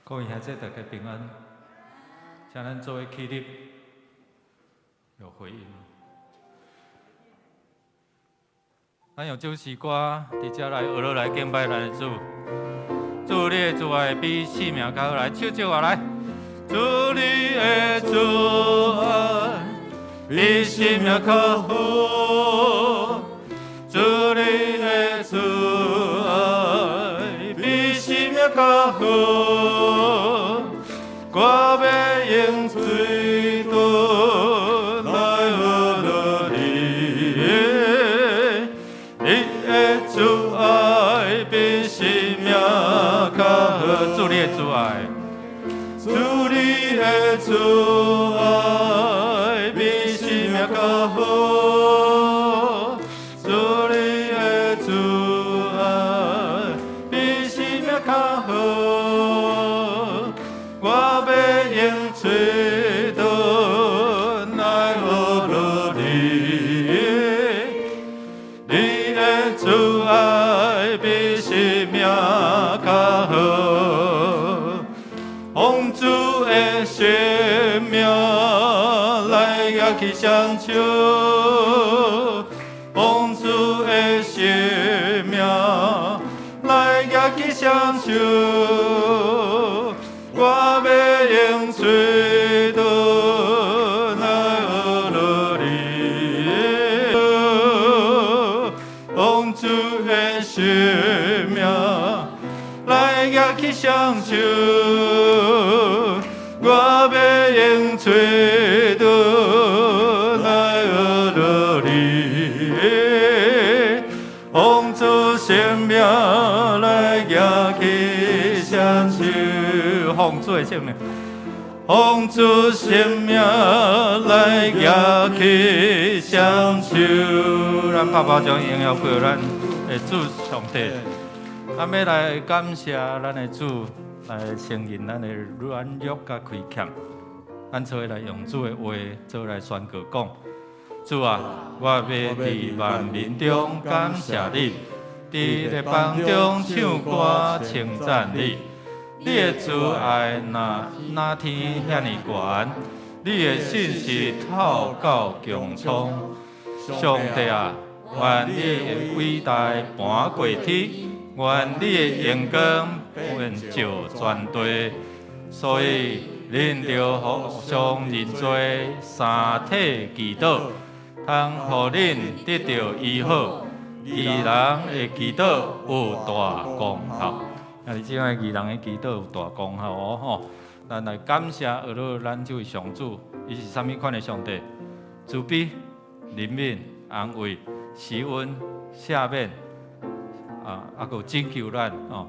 各位孩子，大家平安。请咱做位起立，有回应。咱用这诗歌，伫遮来学落来敬拜咱的主。主你的主爱比性命较好，来唱唱啊来。主你的主爱比性命较好，主你的主爱比性命较好。我要用水遁来学落你的主爱比生命较好。主你的主爱，主你的主爱比生命较好，主你的主爱比生命较好。我要用嘴遁来学落你的主爱比生命较好。奉主的生命来举起双手，奉主的生命来举起双手。我要用嘴遁来学落你，奉主的生命来举起双手。我要用嘴遁来学落你，奉主生命来举起双手。奉主的生命，奉主生命来举起双手。咱拍拍掌，荣耀归咱的主上帝。咱要来感谢咱的主，来承认咱的软弱甲亏欠。咱做来用主的话做来宣告讲：主啊，我要伫万民中感谢你，伫列邦中唱歌称赞你。你的慈爱那天遐尼悬，你的信实透到穹苍。上帝啊，愿你的伟大搬过天，愿你的荣光遍照全地。所以，恁着互相认做三体祈祷，通互恁得到医好。义人的祈祷有大功效。啊！即摆义人的祈祷有大功效哦吼！咱来感谢学了咱这位上主，伊是啥物款的上帝？慈悲、怜悯、安慰、施恩、赦免，还有拯救咱哦，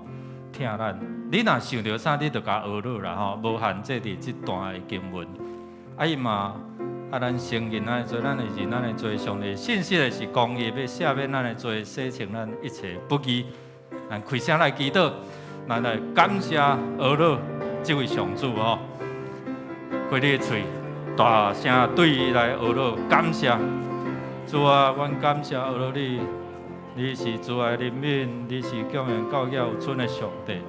听咱。你若想到啥，你就甲学了啦吼，无限制伫即段的经文。伊嘛咱承认咱的罪，咱的是咱的罪，上帝信息的是公义，要赦免咱的罪，洗清咱一切不义。咱开声来祈祷。咱来感谢俄罗这位上主哦，开你的嘴，大声对伊来俄罗感谢。主啊，阮感谢俄罗你，你是慈爱怜悯，你是供应教育有存的上帝。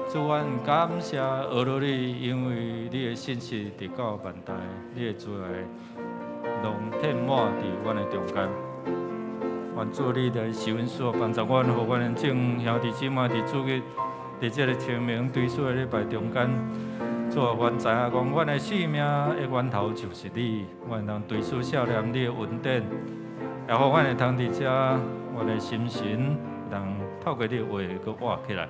主，阮感谢俄罗你，因为你的信息直到万代，你的慈爱拢填满伫阮的中间。愿主你来施恩所帮助阮，互阮的众兄弟姊妹伫主嘅伫这个清明追思的礼拜中间，主啊，阮知影讲，阮的生命的源头就是你，阮通追思少念你的恩典，也互阮会通伫遮，阮的心神通透过你的话去活起来。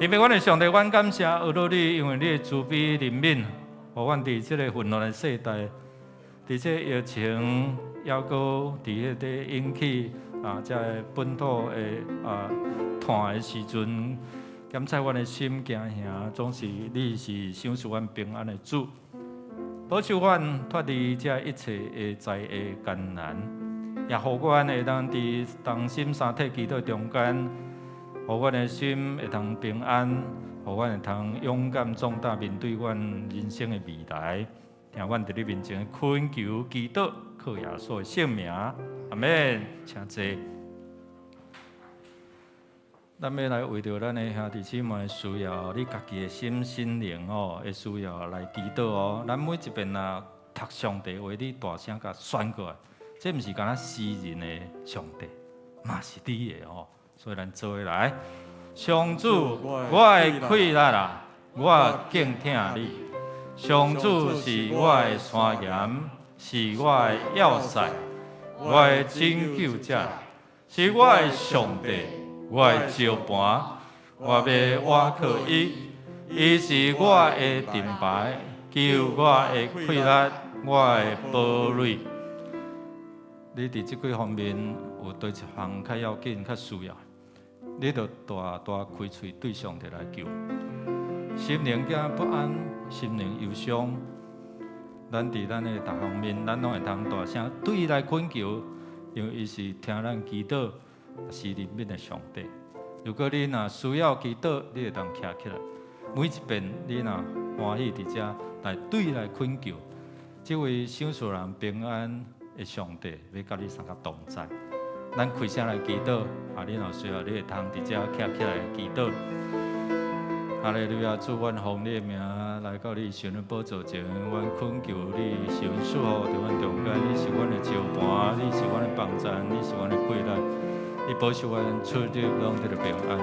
特别阮的上帝，阮感谢学了你，因为你的慈悲怜悯，互阮伫这个混乱的世代，伫这疫情。还阁伫迄个引起这本土的炭的时阵，检测阮的心惊吓，总是你是赏赐阮平安的主，保守阮脱离这一切的灾厄艰难，也互阮会当伫同心三体祈祷中间，互阮的心会通平安，互阮会通勇敢壮大面对阮人生的未来。听阮伫你面前恳求祈祷。靠耶稣的圣名，阿门。请坐。咱要来为着咱的兄弟姊妹的需要，你家己的心心灵哦，的需要来祈祷哦。咱每一遍啊，读上帝话，你大声甲宣过来，这毋是干那私人的上帝，嘛是你的哦。所以咱做伙来，上主，我的气力啦，我敬听你。上主是我的山岩，是我的要塞，我的拯救者，是我的上帝。我的招盘，我要倚靠伊，伊是我的盾牌，救我的气力，我的堡垒。你伫即几方面有对一项较要紧、较需要，你着大大开喙对上帝来求。心灵惊不安，心灵忧伤，咱伫咱的各方面，咱拢会通大声对伊来恳求，因为伊是听咱祈祷。是怜悯的上帝。如果你若需要祈祷，你会当徛起来。每一遍你若欢喜伫遮来对来恳求，这位享受人平安的上帝要甲你三个同在。咱开声来祈祷，你若需要，你会通伫遮徛起来祈祷。哈利路亚！主，阮奉你的名来到你神的宝座前，阮恳求你，是阮属乎伫阮中间，你是阮的招盘，你是阮的帮站，你是阮的归来。你保守阮出入拢得到平安。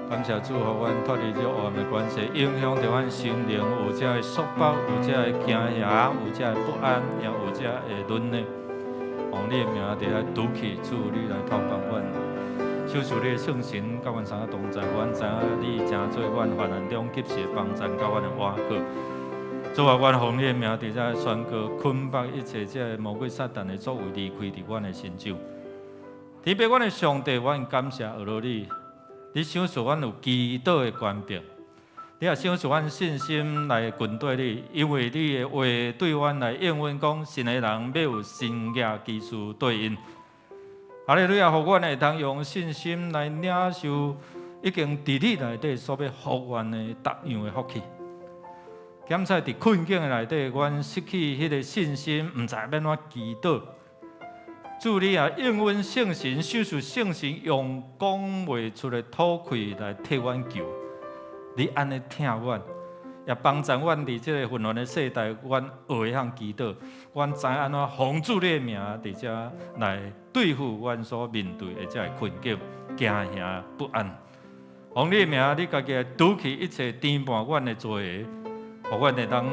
感谢主，互阮脱离这黑暗的关系，影响着阮心灵有这的束缚，有这的惊吓，有这的不安，也有这的软弱。用你的名伫来拄起，主你来透帮阮，守住你的圣神，甲阮三个同在。阮知影你正做阮患难中及时的帮站，甲阮的倚靠。主啊，阮奉你的名伫遮宣告，捆绑一切这魔鬼撒旦的作为离开伫阮的心上。天父，阮的上帝，阮感谢阿罗你，你享受阮有祈祷的权柄，你也享受阮信心来群对你，因为你的话对阮来应允讲，信的人要有新业基础对应。哈利路亚，互阮会通用信心来领受已经伫你内底所要福阮的各样的福气。检查伫困境的内底，阮失去迄个信心，毋知要怎祈祷。主你也应允圣神，守住圣神，用讲袂出的吐气来替阮求。你安尼听阮，也帮助阮伫这个混乱的世代，阮会晓祈祷。阮知安怎奉主你的名伫遮来对付阮所面对的这困境、惊吓、不安。奉你的名，你家己来拄起一切颠簸阮的罪恶，互阮会当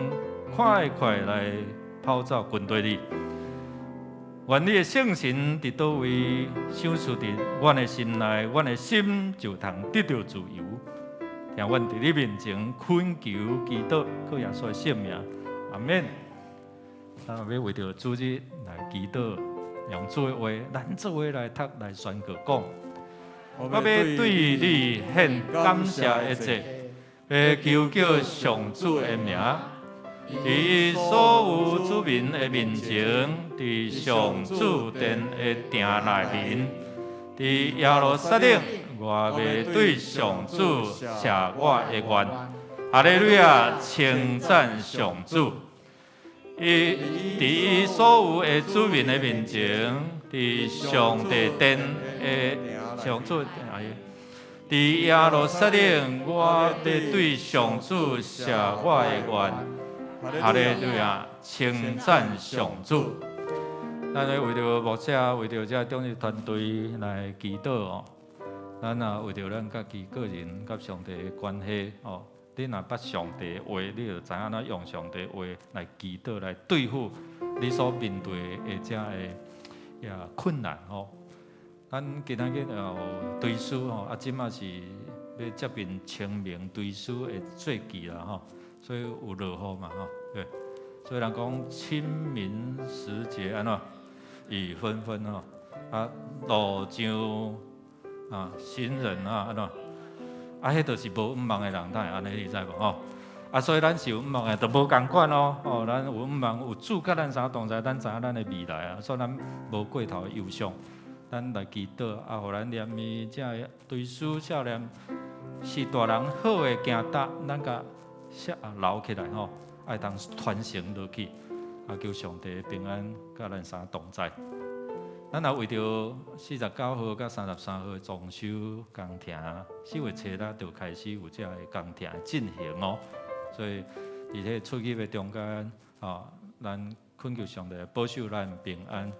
快快来跑走军队里。愿你的圣神伫倒位享受伫阮的心内，阮的心就通得到自由。让阮伫你面前恳求祈祷，靠耶稣的圣名，阿免。咱要为着主日来祈祷，用主的话，咱做伙来读来宣告讲。我要对你献感谢一切，要求叫上主的名。伫所有子民的面前，伫上主殿的殿内面，伫耶路撒冷，我要对上主写我的愿。哈利路亚，称赞上主！伫所有的子民的面前，伫上帝殿的上主，伫耶路撒冷，我要对上主写我的愿。哈利路亚，称赞上主！咱咧为着牧者，为着这中日团队来祈祷哦。咱也为着咱家己个人甲上帝的关系哦。你若捌上帝的话，你就知影怎用上帝的话来祈祷，来对付你所面对的这个困难哦。咱今仔日有追思吼，即嘛是要接近清明追思的节期啦吼。所以有落雨嘛吼，对，所以人讲清明时节安怎雨纷纷吼，路上行人安怎，迄就是无五忙的人，当然安尼你知无吼？所以咱是有五忙的，就无共款咯。咱有五忙有主甲咱三同在，咱知影咱的未来所以咱无过头的忧伤，咱来祈祷互咱念伊这对思少年是大人好的行达，咱甲留起来吼，爱通传承落去，求上帝平安，甲咱三同在。咱也为着49号到33号装修工程，4月初啦就开始有这个工程进行哦。所以伫迄出入的中间，咱恳求上帝保守咱平安。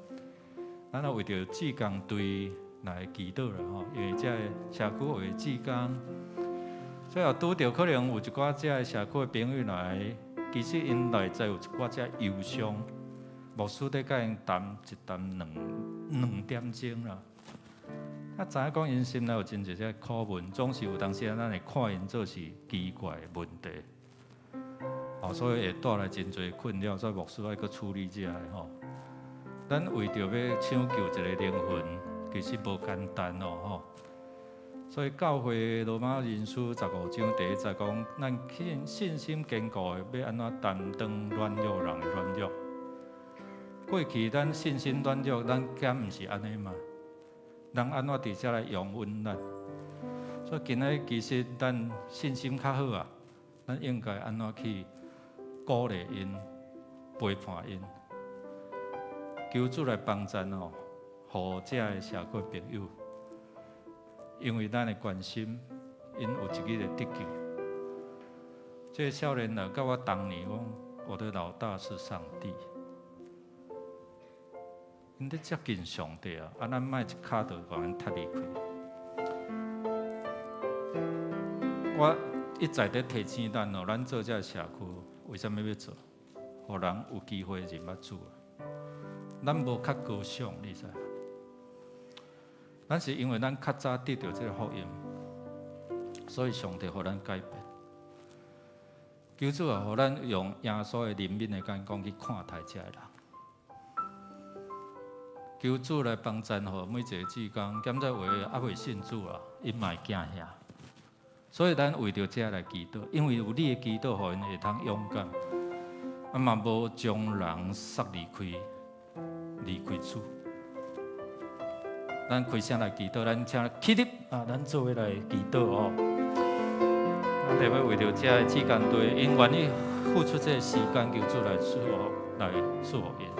咱也为着志工队来祈祷啦吼，因为这个社区为志工，所以也拄着可能有一寡这个社区的朋友来，其实因内在有一寡这忧伤。牧师在甲因谈一谈两点钟啦。知影讲因心内有真侪只苦闷，总是有当时咱会看因做是奇怪的问题，所以会带来真侪困扰，所以牧师爱去处理这个吼。咱为着要抢救一个灵魂，其实无简单吼。所以教会罗马人书15章第1节讲，咱信心坚固的要安怎担当软弱人的软弱。过去咱信心软弱，咱敢毋是安尼嘛？人安怎伫遮来养稳咱？所以今仔其实咱信心较好啊，咱应该安怎去鼓励因、陪伴因，求主来帮助哦，互遮个社区朋友，因为咱的关心，因有一日会得救。这个少年人甲我当年讲，我的老大是上帝。因咧接近上帝啊，咱莫一骹就把因踢离开。我一再咧提醒咱哦，咱做这个社区，为什么要做？互人有机会认捌主啊。咱无较高尚，你知？咱是因为咱较早得到这个福音，所以上帝互咱改变。求主啊，互咱用耶稣的怜悯的眼光去看待这个人。求主来帮助吼每一个志工，兼在为还未信主啊，因嘛会惊吓。所以咱为着这来祈祷，因为有你的祈祷，互因会通勇敢，嘛无将人杀离开主。咱开声来祈祷，咱请起立啊！咱做伙来祈祷哦。咱特别为着这个志工队，因愿意付出这个时间，求主来祝福因。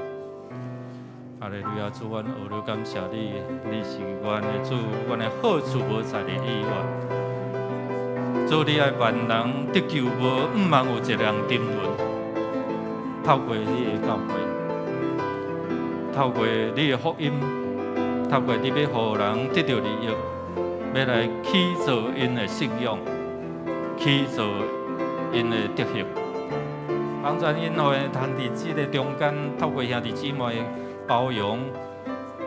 哈利路亚！主，阮学了感谢你，你是阮的主，阮的好处无在你以外。主，你爱万人得救，毋茫有一人沉沦。透过你的教会，透过你的福音，透过你要互人得到利益，要来起造因的信仰，起造因的德行，帮助因会通伫这个中间，透过兄弟姊妹。包容，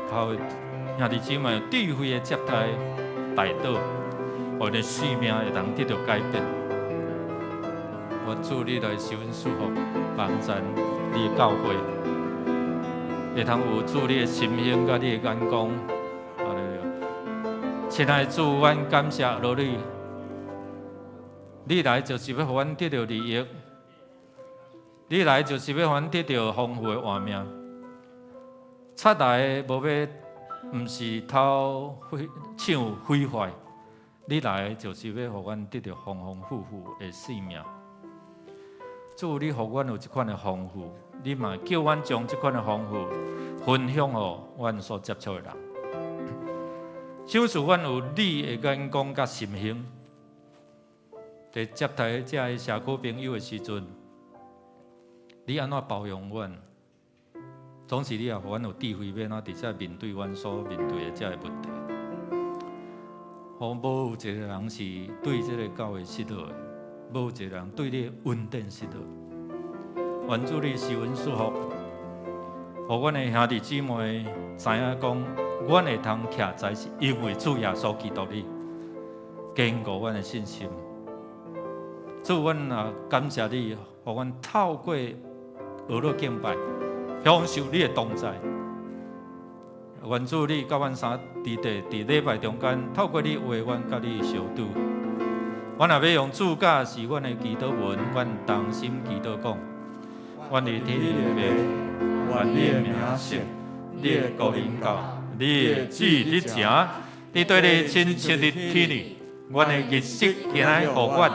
靠兄弟姊妹智慧的接待带导，我的生命会通得到改变。我祝你来受恩祝福，帮助你的教会，会通有主你的心胸甲你的眼光。亲爱的主，阮感谢罗你，你来就是要互阮得到利益，你来就是要互阮得到丰富的活命。出来的无要，毋是偷抢毁坏，你来就是要互阮得到丰丰富富的生命。主，你互阮有一款的丰富，你嘛叫阮将这款的丰富分享予阮所接触的人。想使阮有你的眼光甲心胸，在接待这些社区朋友的时阵，你安怎包容阮？总是你也互阮有智慧，要安怎伫遮面对阮所面对的遮个问题。互无有一个人是对这个教会失落的，无有一个人对你恩典失落。愿主你受恩祝福，互阮的兄弟姊妹知影讲，阮会通徛在是因为主耶稣基督你坚固阮的信心。主，阮也感谢你，互阮透过学了敬拜。享受你的同在，愿主你甲阮三伫礼拜中间，透过你话，阮甲你相拄。阮也要用主教是阮的祈祷文，阮同心祈祷讲：愿你天的名，愿你的名圣，你的国临到，你的旨意伫成，你对你亲切的天理，阮的日色今仔互阮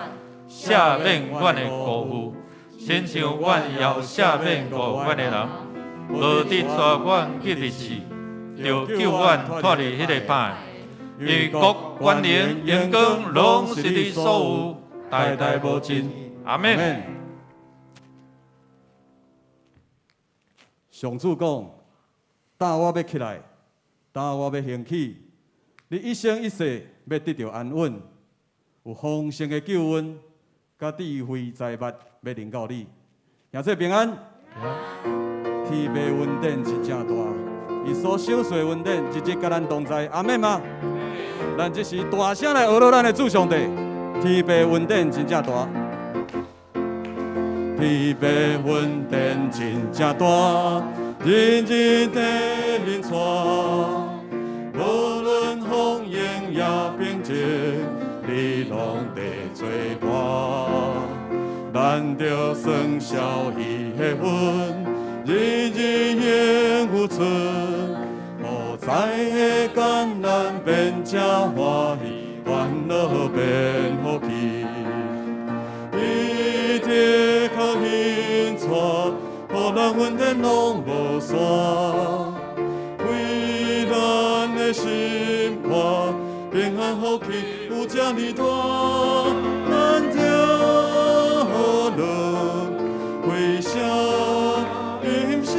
赦免阮的过负，亲像阮也赦免过阮的人。无伫抓阮去日子，就救阮脱离迄个歹。因国、权能、荣光，拢是你所有，代代无尽。阿门。上主讲：当我要起来，当我要兴起，你一生一世要得到安稳，有丰盛的救恩，甲智慧财物要临到你。也说平安，天父恩典是正大，伊所享受的恩典日日甲咱同在。阿门吗？咱这是大声来学习咱的主上帝，天父恩典真正大。天父恩典真正大，人人地面传，无论风雨也平静，你拢得做伴。咱着算消伊的恩，日日永有存。无灾的艰难变正欢喜，烦恼变好去。伊的靠引带，互咱恩典拢无散。为咱的心肝，平安福气有这呢大，咱着好乐，为啥今生？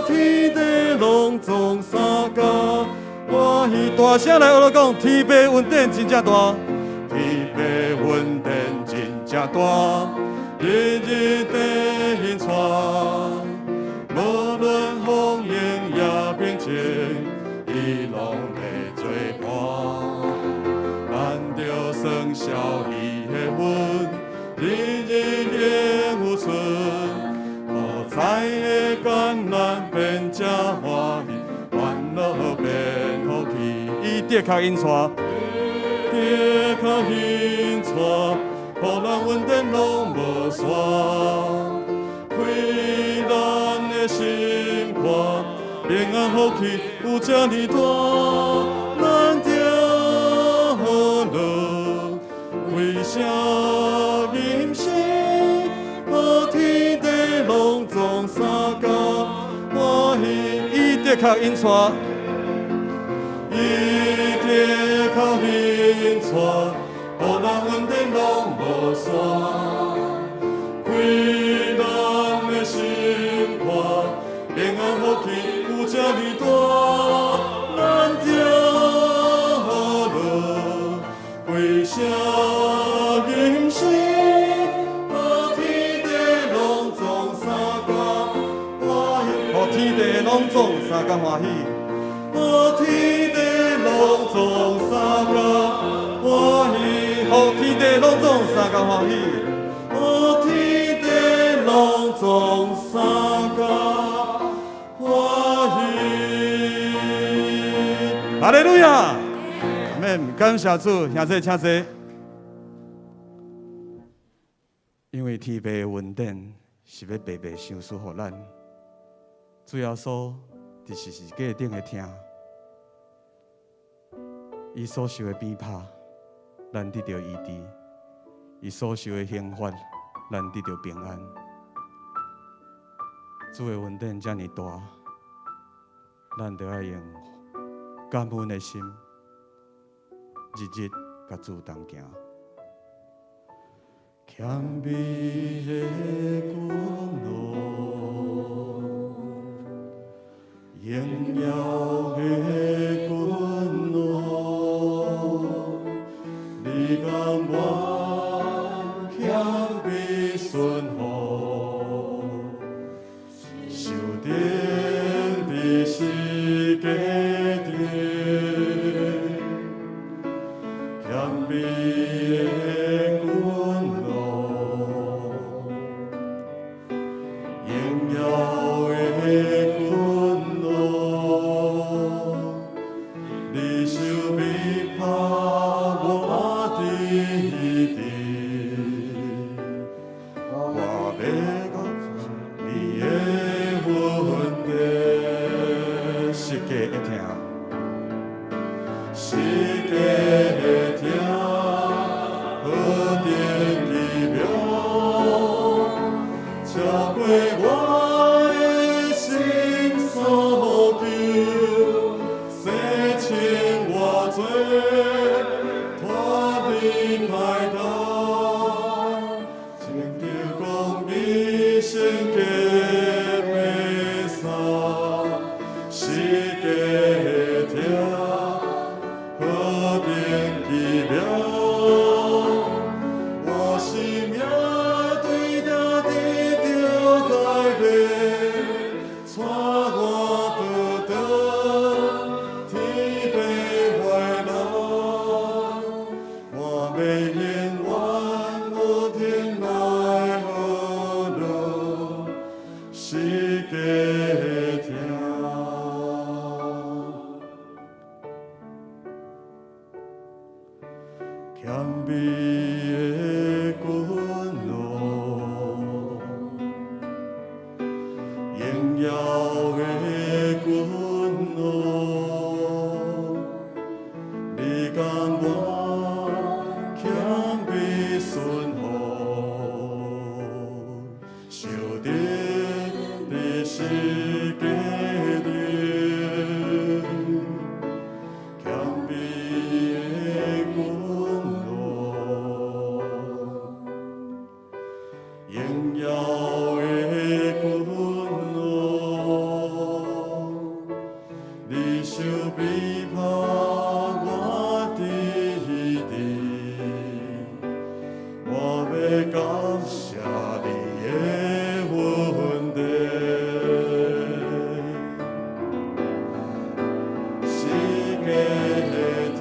天地拢总三角，欢喜大声来学讲，天父恩典真正大，天父恩典真正大，日日地现传，无论风雨也平静，伊拢会做伴。咱着算消伊的恩，日日永有存。灾的艰难变正欢喜，烦恼变好去。伊的确因带，的确因带，互咱恩典拢无散。开咱的心肝，平安福气有这呢大，咱着好乐。为啥今生？天地拢总三角，欢喜伊的确因带，伊的确因带，互咱恩典拢无散。开咱的心肝，平安福气有这呢大，咱着好乐。为啥今生？天地拢总三角欢喜，天地拢总三角欢喜，天地拢总三角欢喜，天地拢总三角欢喜。哈利路亚！阿门！感谢主，兄弟请坐。因为天父的恩典是要白白赏赐予咱。主耶稣就是架顶的听，伊所受的鞭打，咱得到医治；伊所受的刑罚，咱得到平安。主的恩典这么大，咱就要用感恩的心，日日甲主同行。谦卑的君王。荣耀的君王，你甘愿谦卑顺服，受定的是价值，谦卑的君王，荣耀的。世界的听，我生命对着地着改变，带我倒倒天边怀路，我要永远无停来好路，世界听。谦卑的君王，荣耀的君王，你甘我谦卑顺服，受敌的世界里，谦卑的君。荣耀的君王，你受逼迫我弟弟，我要感谢你的恩典。世界听，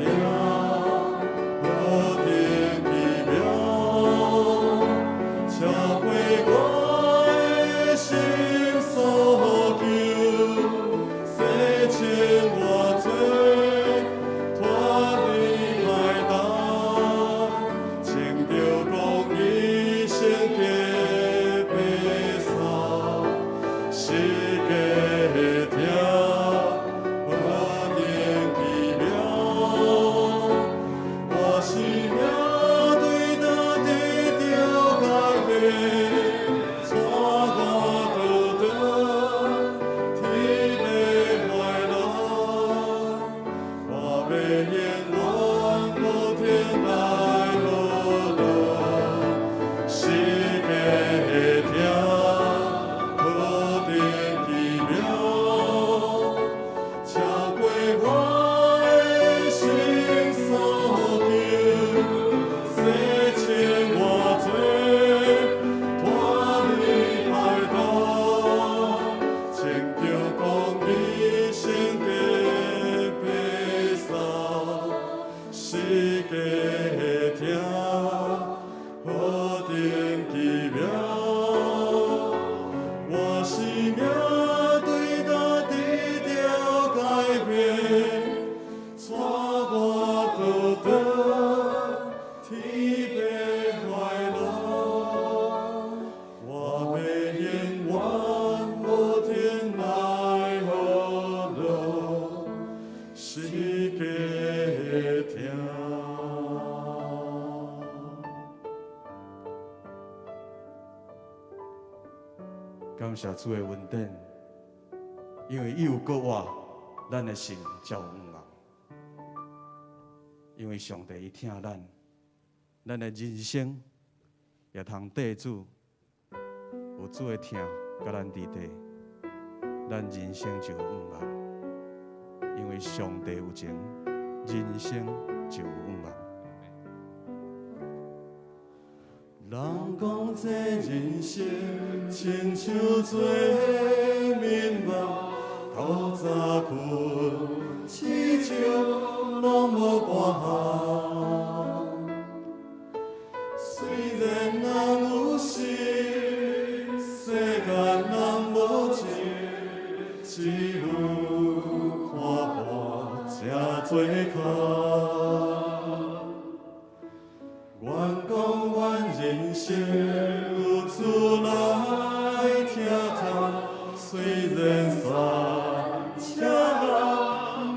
好听奇妙。召回我的心所求，洗清我罪，脱离害担，穿着公义圣洁白衫，世界听，好听奇妙，我生命对着地着改变。带我倒倒天边怀路，我要永远无停来好路，世界听，好听奇妙，召回我的心所求，洗清我罪。脱离害担，穿着公义圣洁白衫，世界听，好听奇妙，我生命对着地着改变，带我倒倒天边怀路。我要永远无停来好路，世界听。感谢主的恩典，因为伊有过我，咱的心才有盼望。因为上帝伊听咱的人生也通得主。有主的听，甲咱伫地，咱人生就有盼望。因为上帝有情，人生就有盼望。人讲这人生亲像做眠梦，透早困，始终拢无半项。虽然人有时，世间人无情，只有看破正多空。愿讲阮人生有主来听透，虽然山车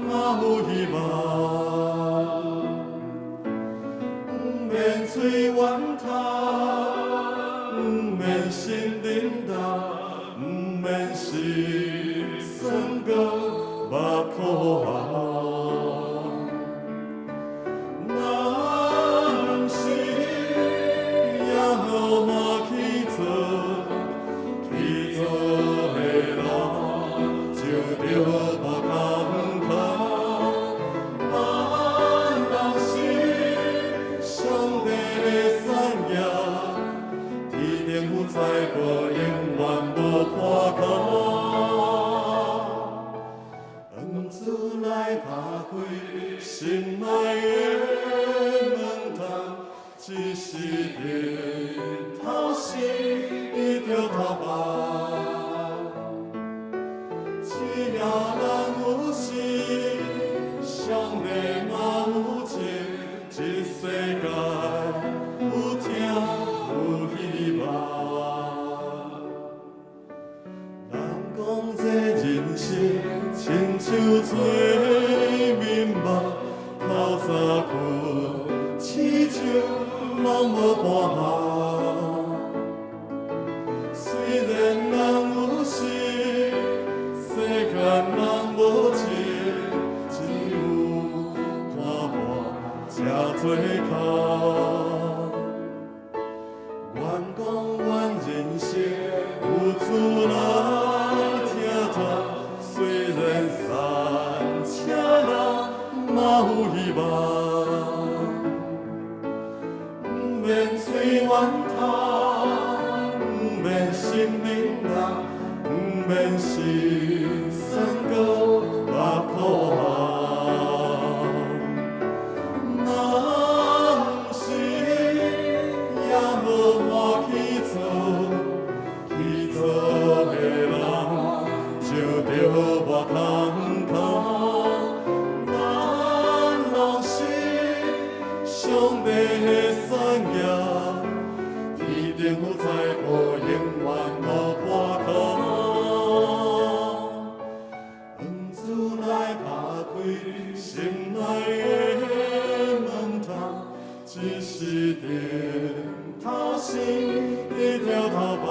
嘛有希望，不免嘴怨叹，不免心冷淡，不免心酸过目苦红。世界有听有希望。人讲这人生亲像做面目，透早困，市场人无半项。虽然人有心，世间人无情，只有看破这多空。愿讲阮人生有滋来听透，虽然散，请人嘛有希望。不免嘴怨叹，不免心冷冷，不免心酸搁目苦项。若不是也无我去做，去做的人就着我空空。咱拢是上帝的产业，天顶有彩虹，永远无破空。恩主来打开心内的门窗，只是点头心一条头发。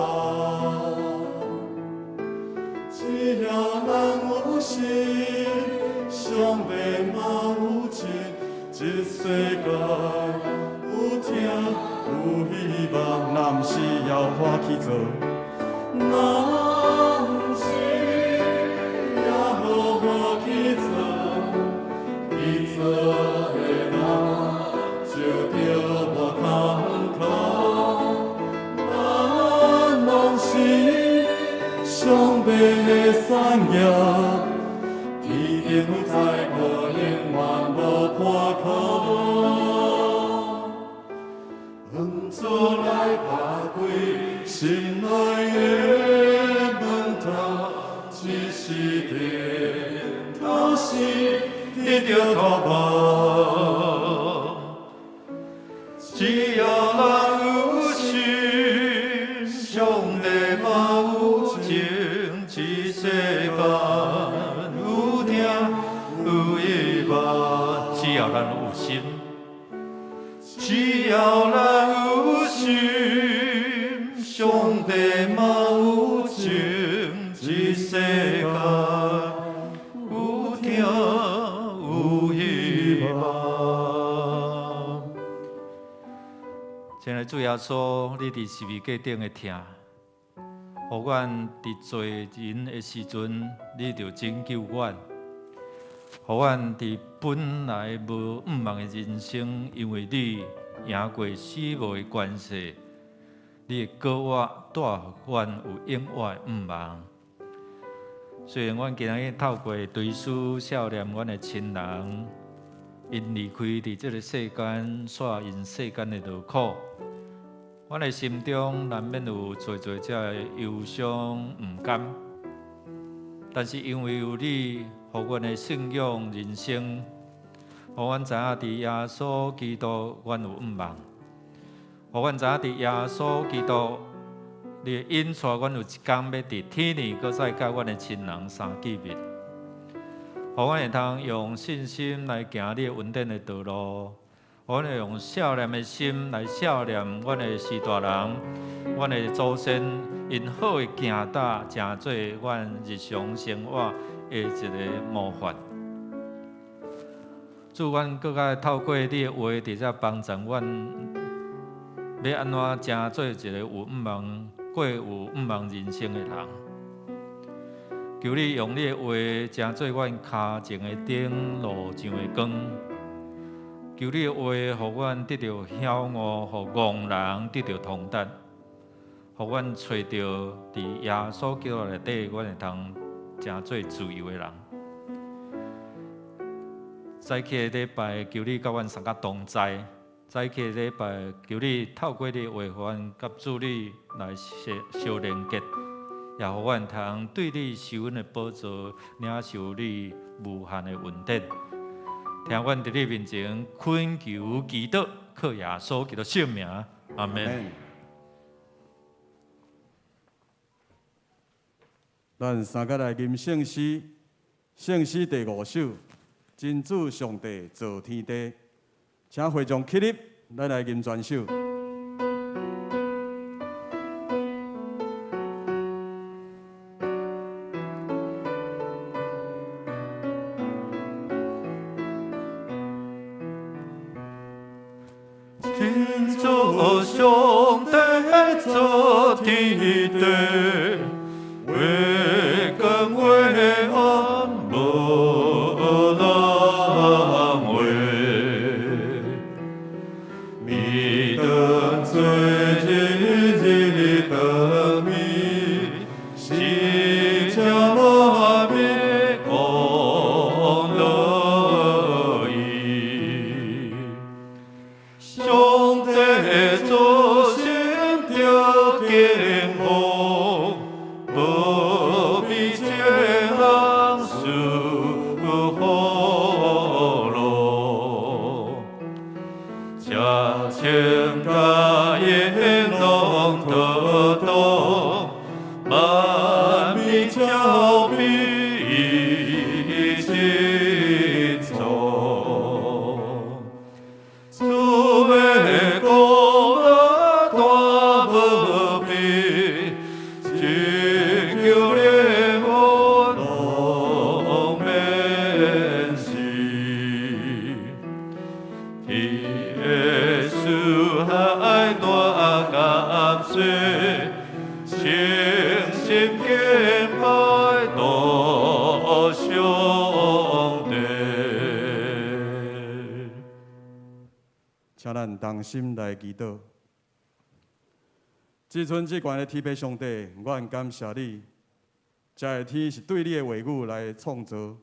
只要人有心，上帝嘛有情，这世界有听有希望。若不是要我去做，若不是也无我去做，去做的人就着我空空。咱拢是上帝的产业，天顶有彩虹，永远无破空。恩主来打开心内的门窗，只是点头心一条头发。只要人有心，上帝嘛有情，这世间有听有希望。只要咱有心，只要人有心，上帝嘛有情，这世间有听有希望。亲爱的主耶稣，你伫十字架顶的听，互阮伫罪人的时阵，你就拯救阮；互阮伫本来无毋茫的人生，因为你赢过死亡的关系，你的告我带互阮有永远的毋茫。虽然阮今日透过对书少年阮的亲人，因离开伫这个世间，煞因世间的劳苦，阮的心中难免有做这忧伤毋甘。但是因为有你，互阮的信仰人生，互阮知影伫耶稣基督，阮有毋茫；互阮知影伫耶稣基督，你引带阮有一天要伫天里，搁再甲阮的亲人相见面。互阮会通用信心来行你稳定的道路，互阮会用少年的心来孝念阮的师大人、阮的祖先，因好的行道，成做阮日常生活的一个模范。祝阮搁较透过你的话，直接帮助阮，要安怎成做一个有毋茫、过有毋茫人生的人。求你用你的话，成做阮脚前的灯，路上的光。求你的话，互阮得到晓悟，互戆人得到通达，互阮找到伫耶稣基督内底，阮会通成做自由的人。早起的礼拜，求你甲阮相甲同在；早起的礼拜，求你透过你的话，互阮甲主你来相连结。也互阮通对你受恩的宝座，领受你无限的恩典。听阮伫你面前恳求祈祷，靠耶稣基督圣名，阿门。咱三个来吟圣诗，圣诗第5首，真主上帝造天地，请会众起立，咱来吟全首。真主上帝造天地。为光为暗无人为，迷灯最日日灯明，是将万民共乐意。上帝造成着健康。不必这人受苦劳，这千家也拢得到，万民交比心中，主的功劳大无比。求怜我拢免死，天的主海大感谢，诚心敬拜大上帝。请咱同心来祈祷。至尊至高的天父上帝，阮感谢你，这个天是对你的话语来创造，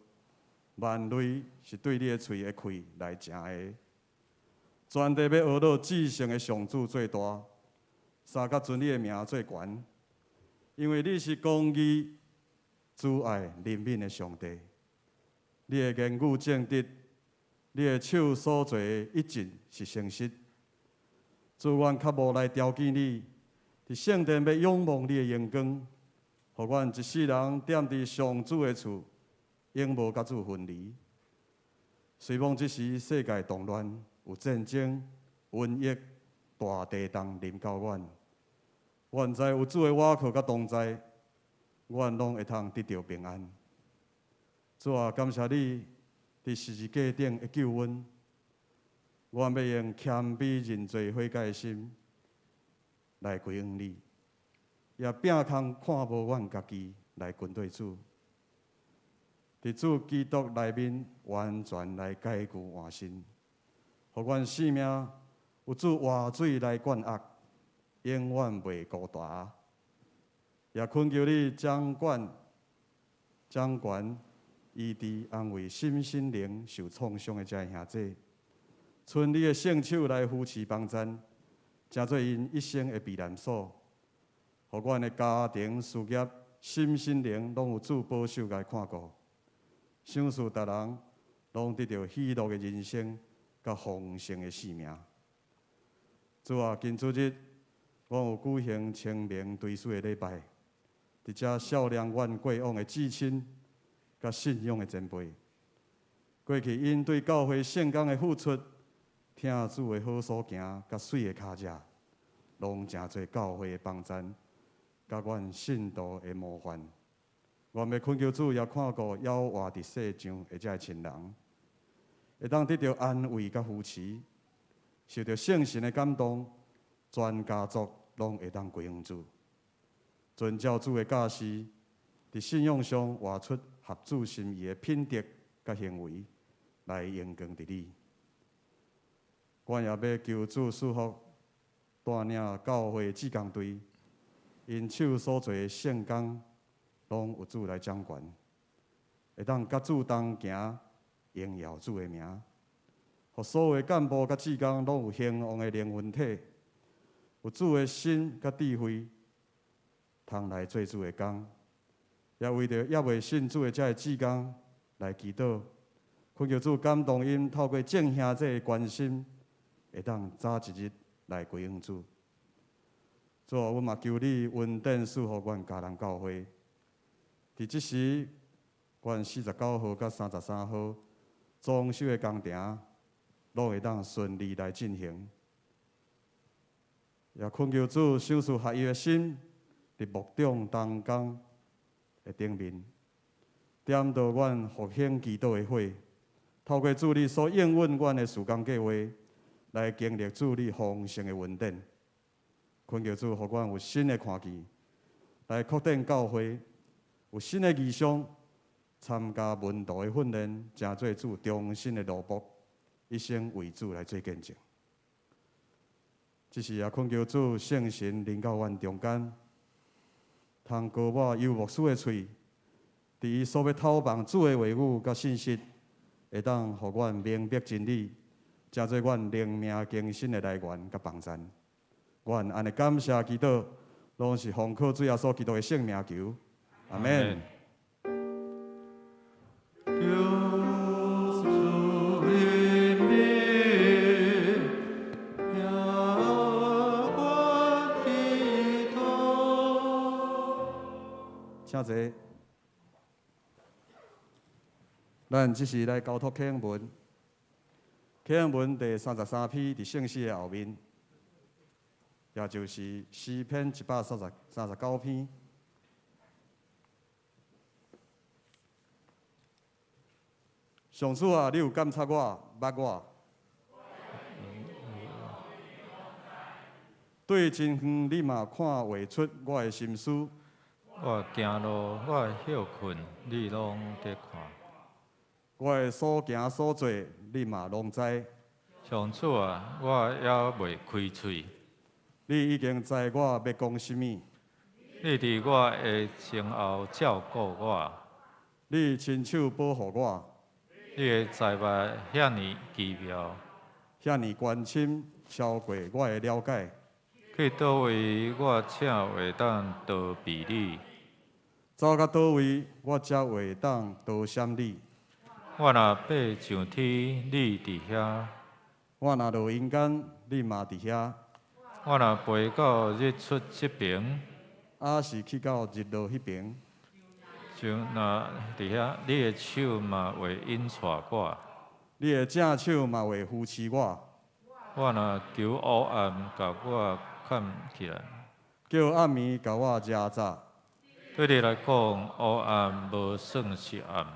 万类是对你的嘴的开来成的。全地要学到至圣的上主最大，三甲尊你的名最悬，因为你是公义、慈爱、怜悯的上帝。你的言语正直，你的手所做的一直是诚实。主，阮较无来调见你。伫圣殿要仰望你的阳光，互阮一世人踮伫上主的厝，永无甲主分离。虽望即时世界动乱，有战争、瘟疫、大地动临到阮，愿知有主的瓦靠甲同在，阮拢会通得到平安。主啊，感谢你伫十字架顶的救恩，阮要用谦卑认罪悔改的心。来归向你，也摒空看无阮家己来跟对主，伫主基督内面完全来解决换身，互阮生命有主活水来灌压，永远袂孤单。也恳求你掌权、医治、安慰心心灵受创伤的这兄弟，伸你的圣手来扶持帮赞。成做因一生的避难所，互阮的家庭、事业、心心灵拢有主保守来看顾，想事逐人拢得到喜乐的人生，甲丰盛的生命。主啊，今主日，阮有举行清明追思的礼拜，伫遮孝念阮过往的至亲，甲信仰的前辈，过去因对教会圣工的付出。听主的好所行，甲水的脚跡，拢真侪教会的帮赞，甲阮信徒的模范。阮要恳求主也看顾夭活伫世上的这亲人，会当得到安慰甲扶持，受到圣神的感动，全家族拢会当归向主，遵照主的教示，伫信仰上活出合主心意的品德甲行为，来荣光伫你。阮也要求主赐福，带领教会志工队，因手所做的圣工，拢有主来掌权，会当甲主同行，荣耀主的名。互所有的干部甲志工拢有兴旺的灵魂体，有主的心甲智慧，通来做主的工。也为着也未信主的这志工来祈祷，恳求主感动因，透过众兄弟的关心，会当早一日来归向主。主，阮嘛求你稳定赐予阮家人教会。伫即时，阮49号甲33号装修的工程，拢会当顺利来进行。也恳求主赏赐合一的心，伫牧长同工的顶面，点到阮复兴祈祷的火，透过主你所应允阮的事工计划，来经历主你丰盛的恩典。恳求主，互阮有新的看见，来确定教会有新的意向，参加门徒的训练，成做主忠心的奴仆，一生为主来做见证。这是也恳求主圣神临到阮中间，通过我游牧师的喙，伫伊所要透放主的话语甲信息，会当互阮明白真理，成做阮灵命更新的来源甲帮助。阮安尼感谢祈祷，拢是奉靠主耶稣基督的圣名求，阿门。请坐。咱即是来交托启应文，启应文第33篇伫圣诗的后面。也就是诗篇139篇。上主啊，你有监察我、捌我，对真远你嘛看画出我的心思。我行路，我休困，你拢在看。我的所行所做，你嘛拢知。上主啊，我也袂开喙。你已经知我要讲什么。你伫我的前后照顾我。你亲手保护我。你的财物遐尼奇妙，遐尼关心，超过我的了解。去倒位我才会当逃避你？走到倒位，我才会当逃闪你？我若爬上天，你伫遐；我若落阴间，你嘛伫遐。我若飞到日出这边，还是去到日落迄边，就若伫遐，你的手嘛会引带我，你的正手嘛会扶持我。我若求黑暗甲我藏起来，叫暗暝甲我遮早。对你来讲，黑暗无算是暗；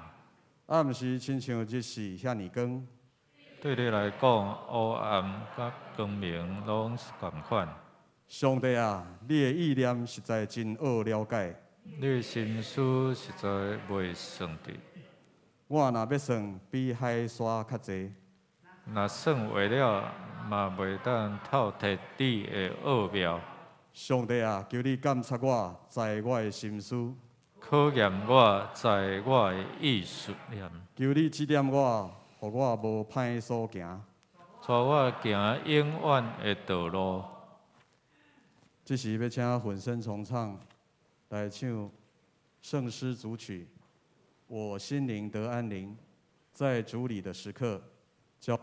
暗时亲像日时遐尼光。对你来讲，黑暗甲光明拢是共款。上帝啊，你的意念实在真好了解。你的心思实在袂算得。我若要算，比海沙较济。若算话了，嘛袂当透彻你的奥妙。上帝啊，求你监察我，知我的心思。考验我，知我的意思念。求你指点我。互我无歹所行，带我行永远的道路。这时要请混声重唱来唱圣诗组曲《我心灵得安宁》，在主里的时刻，交。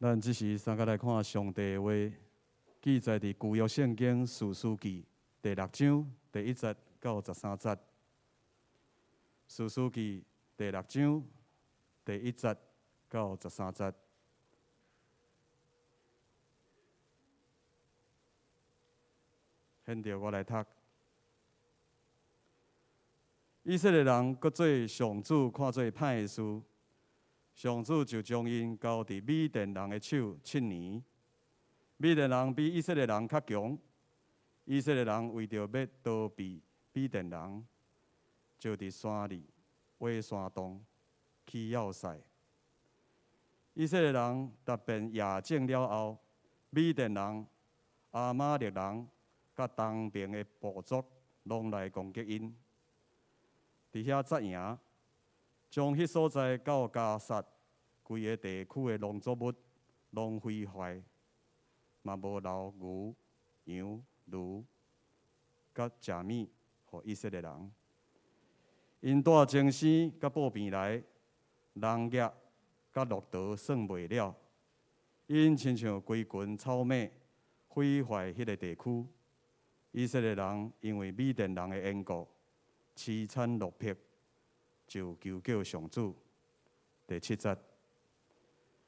咱即时三个来看上帝的话，记载伫旧约圣经士师记第6章第1节到13节。士师记第6章第1节到13节。现着我来读。以色列人搁做上主看做歹的事。上主就将因交伫米甸人的手7年。米甸人比以色列人较强，以色列人为着要逃避米甸人，就伫山里挖山洞起要塞。以色列人答辩夜静了后，米甸人阿玛力人甲东边的部族拢来攻击因，伫遐扎营，将迄所在到加萨规个地区的农作物拢毁坏，嘛无留牛、羊、驴，甲食物互以色列人。因带精生甲布边来，人业甲骆驼算袂了，因亲像规群草蜢毁坏迄个地区。以色列人因为米甸人的缘故，凄惨落魄，就求救上主。第7节，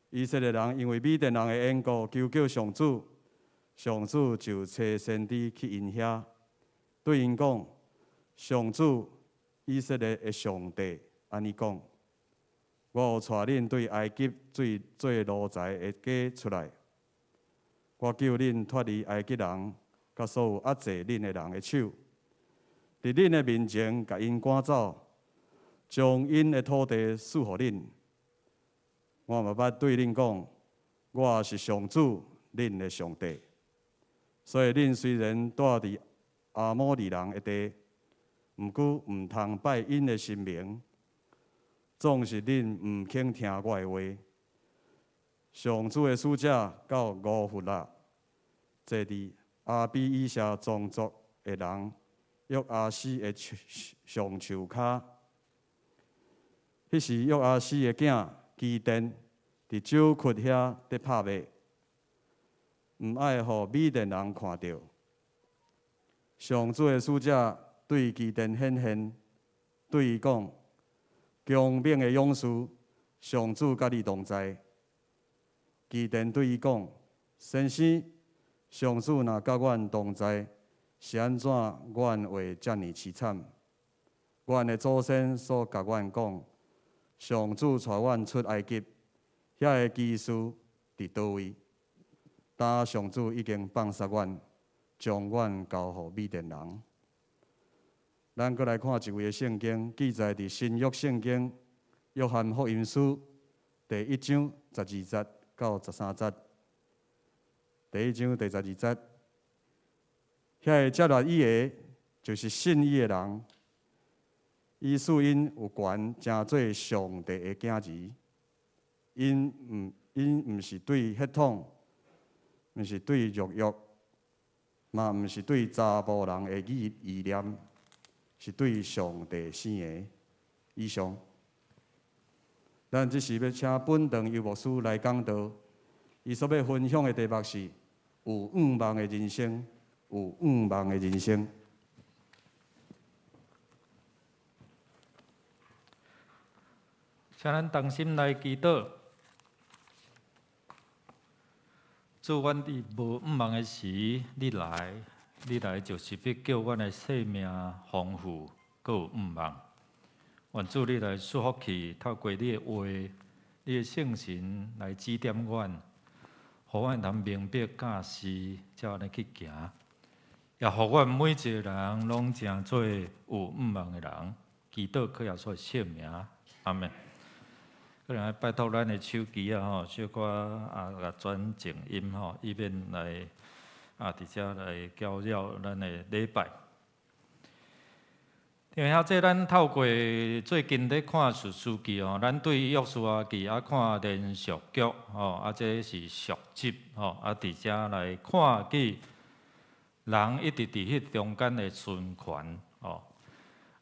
以色列人因为米甸人的缘故求救上主，上主就找先知去因遐，对因讲：上主以色列的上帝安尼讲：我有带恁对埃及做奴才的家出来，我救恁脱离埃及人甲所有压制恁的人的手，伫恁的面前甲因赶走，将因的土地赐互恁。我嘛捌对恁讲，我是上主恁的上帝。所以恁虽然住伫阿摩利人的地，毋过毋通拜因的神明，总是恁毋肯听我的话。上主的使者到五弗拉，坐伫阿比以下宗族的人约阿斯的上树骹。迄时约阿斯的囝基甸伫酒窟遐伫拍马，毋爱互米甸人看到。上主的使者对基甸显现，对伊讲：强猛的勇士，上主甲你同在。基甸对伊讲：先生，上主若甲阮同在，是安怎阮会遮尔凄惨？阮的祖先所甲阮讲，上主带阮出埃及，遐个奇事伫倒位？但上主已经放杀阮，将阮交互米甸人。咱搁来看一位的圣经，记载伫新约圣经约翰福音书第1章12节到13节。第1章第12节，遐个接落伊个就是信伊个人，伊属因有权成做上帝的囝儿。因毋是对血统，毋是对肉欲，嘛毋是对查甫人的意念，是对上帝生的。以上，咱即时要请本堂游牧师来讲道，伊所要分享的题目是。有愿望的人生，有愿望的人生。请咱同心来祈祷，主，阮伫无愿望的时，你来就是要叫阮的生命丰富，阁有愿望。愿主你来赐福气，透过你的话、你的圣神来指点阮。互阮通明白教示，才安尼去行，也互阮每一个人拢成做有愿望的人。祈祷靠耶稣的圣名，阿门。可能拜托咱的手机啊，小可甲转静音以免来伫遮来搅扰咱的礼拜。因为这咱透过最近咧看《书记》咱对约书亚记看连续剧这是续集伫遮来看见人一直伫迄中间的循环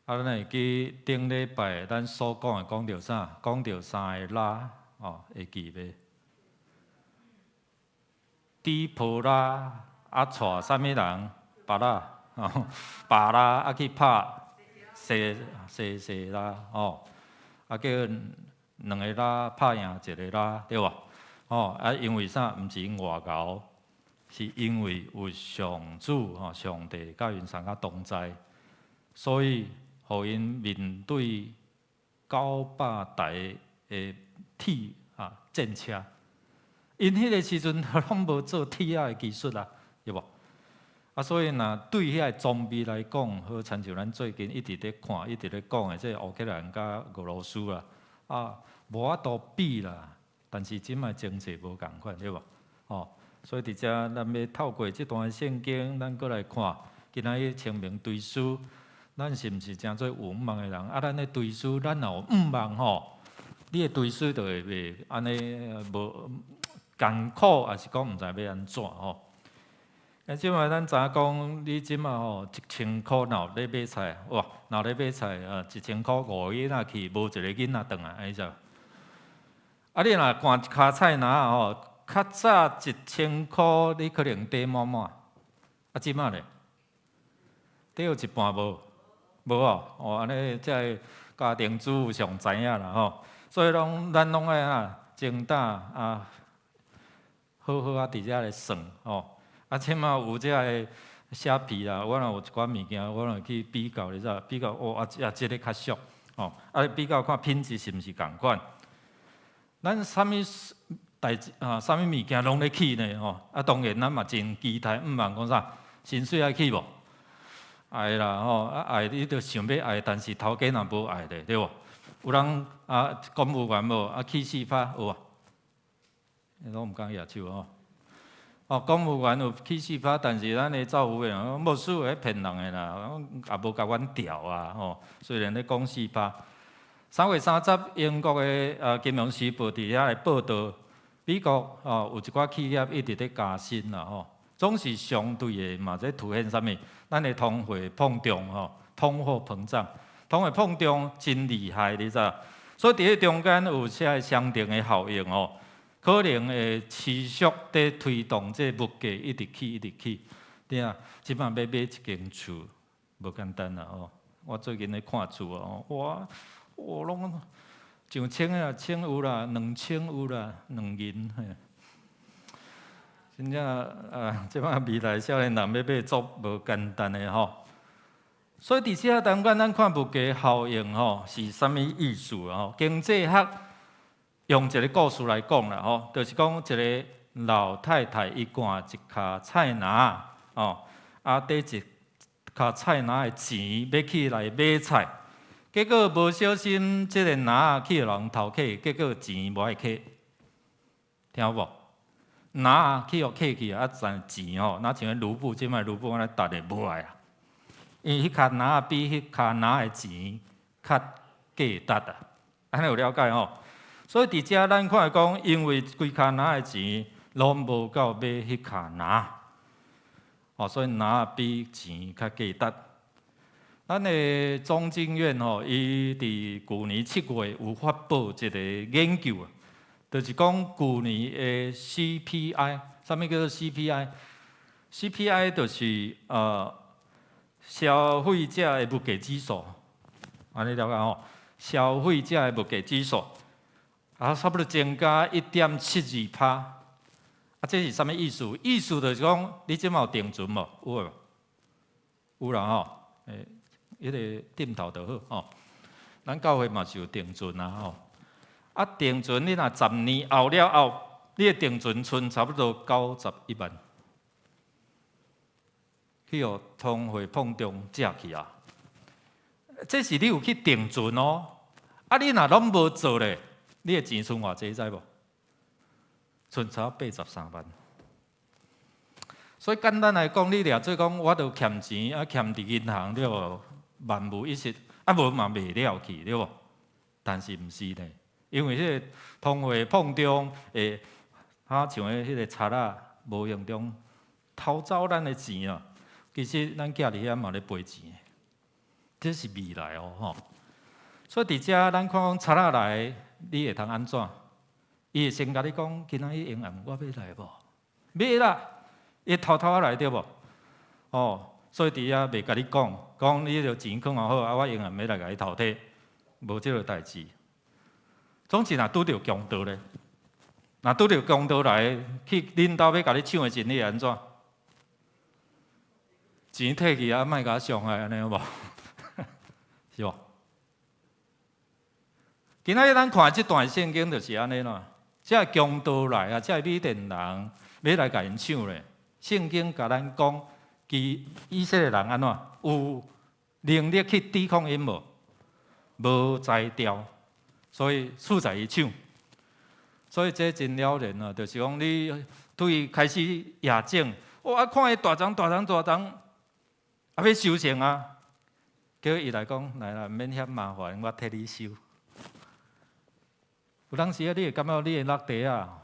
咱会记顶礼拜咱所讲的讲到啥？讲到三个拉会记袂？底波拉带啥物人？巴拉巴拉去拍。西拉叫两个拉拍赢一个拉，对吧？因为啥？毋是因外交，是因为有上主上帝甲因相较同在，所以互因面对900台的铁战车，因迄个时阵拢无做铁的技术对无？所以若对遐个装备来讲，好亲像咱最近一直咧看、一直咧讲的，即乌克兰甲俄罗斯无法度比啦。但是即卖经济无共款，对无？所以伫遮咱要透过这段圣经，咱过来看，今仔日清明对书，咱是毋是真做有毋茫的人？啊，咱咧对书，咱若有毋茫吼，你的对书就会袂安尼无艰苦，还是讲毋知要安怎吼？啊，即摆咱知影讲，你即摆吼1,000箍若咧买菜，哇，若咧买菜1,000箍5个囡仔去，无一个囡仔转来，安尼咋？啊，你若赶一骹菜篮吼，较早1,000箍你可能底满满，啊，即摆咧，底有一半无，无哦，安尼才家庭主妇上知影啦吼。所以咱拢爱精打啊，好好伫遮来算吼。啊，即马有遮个虾皮啦，我若有一寡物件，我若去比较，你知比较哦，即个较俗哦，啊，比较看品质是毋是共款。咱啥物代志啥物物件拢咧起呢吼？啊，当然咱嘛真期待，毋茫讲啥薪水爱起无？爱啦吼，啊爱你着想要爱，但是头家若无爱咧，对无？有人公务员无啊起4%有啊？拢毋敢举手吼。哦，公务员有起4%，但是咱的造务员无数个骗人的啦，也无甲阮调啊吼。虽然咧讲4%，3月30，英国的金融时报伫遐来报道，美国有一寡企业一直咧加薪啦吼，总是相对的嘛在凸显啥物？咱的通货膨胀吼，通货膨胀，通货膨胀真厉害，你知？所以伫咧中间有些相对的效应吼。可能会持续地推动这物价一直起，一直起。对啊，即摆要买一间厝，无简单啦吼。我最近咧看厝哦，哇，我拢上千啊，千有啦，2000有啦，2000嘿。真正即摆未来少年人要买足无简单的吼。所以伫遮当咱看物价效应吼是啥物意思吼？经济学。用一个故事来讲啦，吼，就是讲一个老太太伊赶一卡菜篮，哦，啊，底一卡菜篮的钱要去来买菜，结果无小心，即个篮去互人偷客，结果钱无爱客，听有无？篮去互客去啊，赚钱吼，哪像卢布，即摆卢布安尼值的无爱啊，因为迄卡篮比迄卡篮的钱较价值啊，安尼有了解吼？所以伫遮咱看讲，因为规卡篮的钱拢无够买迄卡篮，哦，所以篮比钱较价值。咱的中经院吼，伊伫旧年7月有发布一个研究啊，就是讲旧年的 CPI， 啥物叫做 CPI？CPI 就是消费者的物价指数，安尼了解吼？消费者的物价指数。差不多增加1.72%，这是啥物意思？意思就是讲，你即马有定存无？有无？有啦吼，迄个点头就好吼。咱教会嘛是有定存啊吼。啊，定存你若10年后了后，你的定存剩差不多91万，去互通货膨胀食去啊。这是你有去定存哦。啊，你若拢无做咧。你的钱剩偌济，知无？剩差83万。所以简单来讲，你掠做讲，我著欠钱，啊欠伫银行了，万无一失，啊无嘛袂了去，对无？但是毋是呢，因为迄个通货膨胀会，像迄个贼仔无形中偷走咱的钱啊。其实咱囝伫遐嘛咧赔钱，这是未来哦吼。所以伫遮咱看讲贼仔来。你会通安怎？伊会先甲你讲，今仔日营业我要来无？要啦，伊偷偷来对无？哦，所以伫遐袂甲你讲你着钱藏好，啊我营业要来甲你偷摕，无即个代志。总是若拄着强盗咧，若拄着强盗来去恁兜要甲你抢的钱，你会安怎？钱摕去啊，莫甲我伤害安尼好无？是无？今仔日咱看即段圣经就是安尼啦，这强盗来啊，这米甸人要来甲因抢咧。圣经甲咱讲，以色列人安怎有能力去抵抗因无？无才调，所以处在伊抢。所以这真了然啊，就是讲你对开始夜整，哇，看伊大张，啊要收成啊，叫伊来讲，来啦，免遐麻烦，我替你收。有当时啊，你会感觉你会落地啊，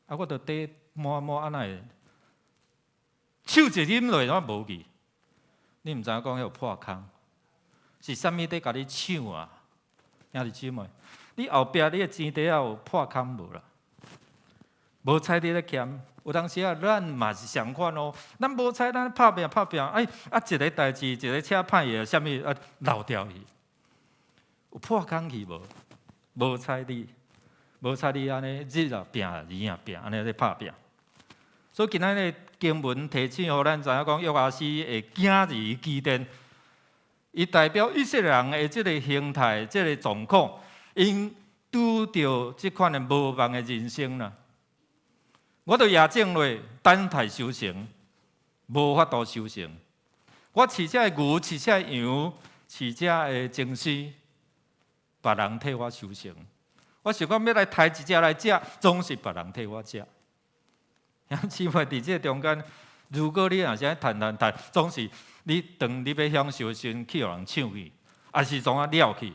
啊，我着地摸安那会，手一啉落我无去，你毋知影讲迄有破空，是啥物在甲你抢啊？兄弟姊妹，你后壁你的钱袋啊有破空无啦？无彩你咧欠，有当时啊，咱嘛是相款哦。咱无彩，咱拍拼，哎，一个代志，一个车歹个，啥物啊漏掉去，有破空去无？无彩你，安尼日啊拼，年啊拼，安尼咧拍拼。所以今仔日经文提醒互咱知影讲，约阿斯会惊而基甸。伊代表以色列人的这个形态、这个状况，因拄着这款的无望的人生啦。我着夜整落，等待收成，无法度收成。我饲只牛，饲只羊，饲只的精丝，别人替我收成。我想讲要来抬一只来食，总是别人替我食。兄姊妹伫这中间，如果你若是谈，总是你当你要享受时，去互人抢去，还是怎啊了去，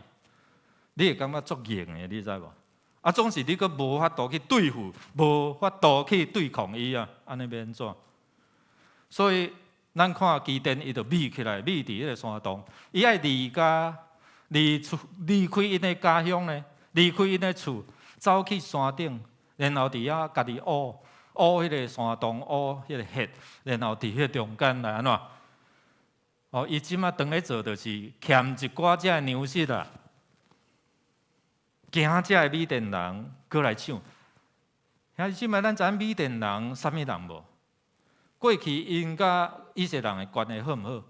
你会感觉足硬的，你知无？啊，总是你阁无法度去对付，无法度去对抗伊啊，安尼要安怎？所以咱看基甸，伊就密起来，密伫迄个山洞，伊爱离开因的家乡呢，离开因的厝，走去山顶，然后伫遐家己挖迄个山洞，挖迄个穴，然后伫迄中间来安怎？哦，伊即马当咧做，就是欠一寡只的粮食啦，惊只的米甸人过来抢。兄弟姊妹，咱知影米甸人啥物人无？过去因甲以色列人的关系好毋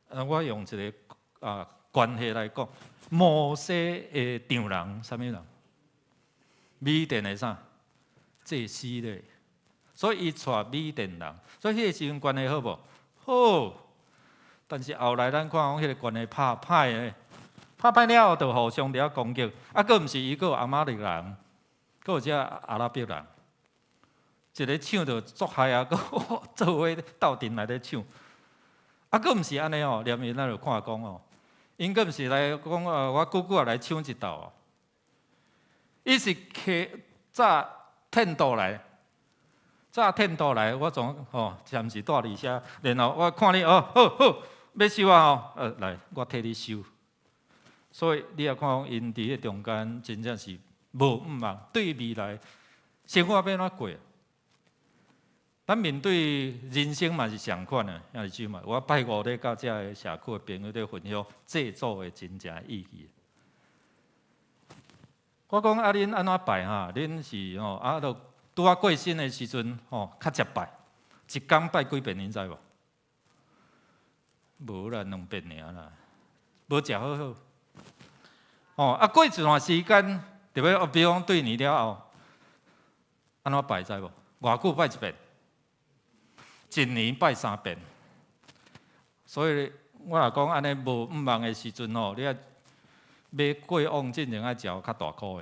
好？我用一个关系来讲，摩西的丈人啥物人？米甸的啥？祭司咧。所以伊带米甸人，所以迄个时阵关系好无？好。但是后来咱看讲，迄个关系拍歹咧，拍歹了后就互相伫遐攻击。啊，佫毋是伊，佫有阿玛力人，佫有只阿拉伯人，一个抢着足害啊，佫做伙斗阵来咧抢。啊，佫毋是安尼哦，连因咱就看讲哦，因佫毋是来讲我久久来抢一道哦，伊是早骗倒来。早骗倒来，我总暂时带你遐，然后我看你好，要收啊来，我替你收。所以你也看讲，因伫迄中间真正是无毋望，对未来生活要安怎过？咱面对人生嘛是相款的，兄弟姊妹，我拜五咧，甲遮个社区的朋友咧分享制作的真正意义。我讲恁安怎拜哈？恁是都。拄啊过身的时阵，较接拜，一工拜几遍，恁知无？无啦，2遍尔啦，无食好好。过一段时间，特别比如讲对年了后，安怎拜知无？偌久拜一遍？一年拜3遍。所以我若讲安尼无毋望的时阵你要过往进前爱食较大颗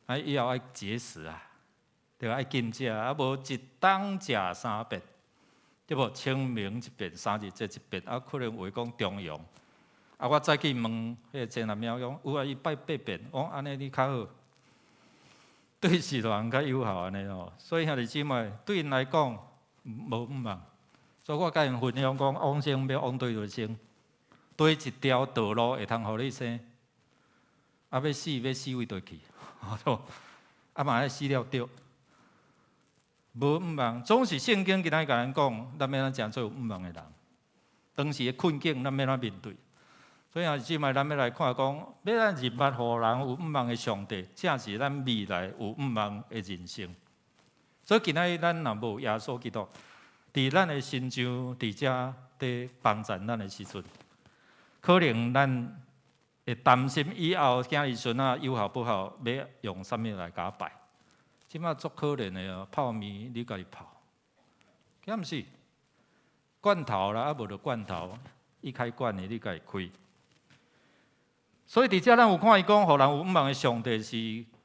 的，以后爱节食啊。就爱紧食，啊无一冬食3遍，对无？清明一遍，3日节一遍，可能话讲中庸。我再去问迄个前男友讲，有伊拜8遍，安尼你较好，对是人较有效安尼哦。所以兄弟姊妹，对因来讲无毋望，所以我甲因分享讲，往生要往对就生，对一条道路会通互你生，要死位倒去，嘛要死了对。无毋望，总是圣经今仔甲咱讲，咱要安怎做有毋望的人。当时的困境，咱要安怎面对？所以兄弟姊妹，咱要来看讲，要咱入捌互人有毋望的上帝，正是咱未来有毋望的人生。所以今仔日咱若无耶稣基督，伫咱的心上伫遮伫帮助咱的时阵，可能咱会担心以后囝儿孙有效不效，要用啥物来甲拜？即马足可怜的哦，泡面你家己泡，敢毋是？罐头啦，无就罐头，一开罐的你家己开。所以伫遮咱有看伊讲，互人有毋望的上帝是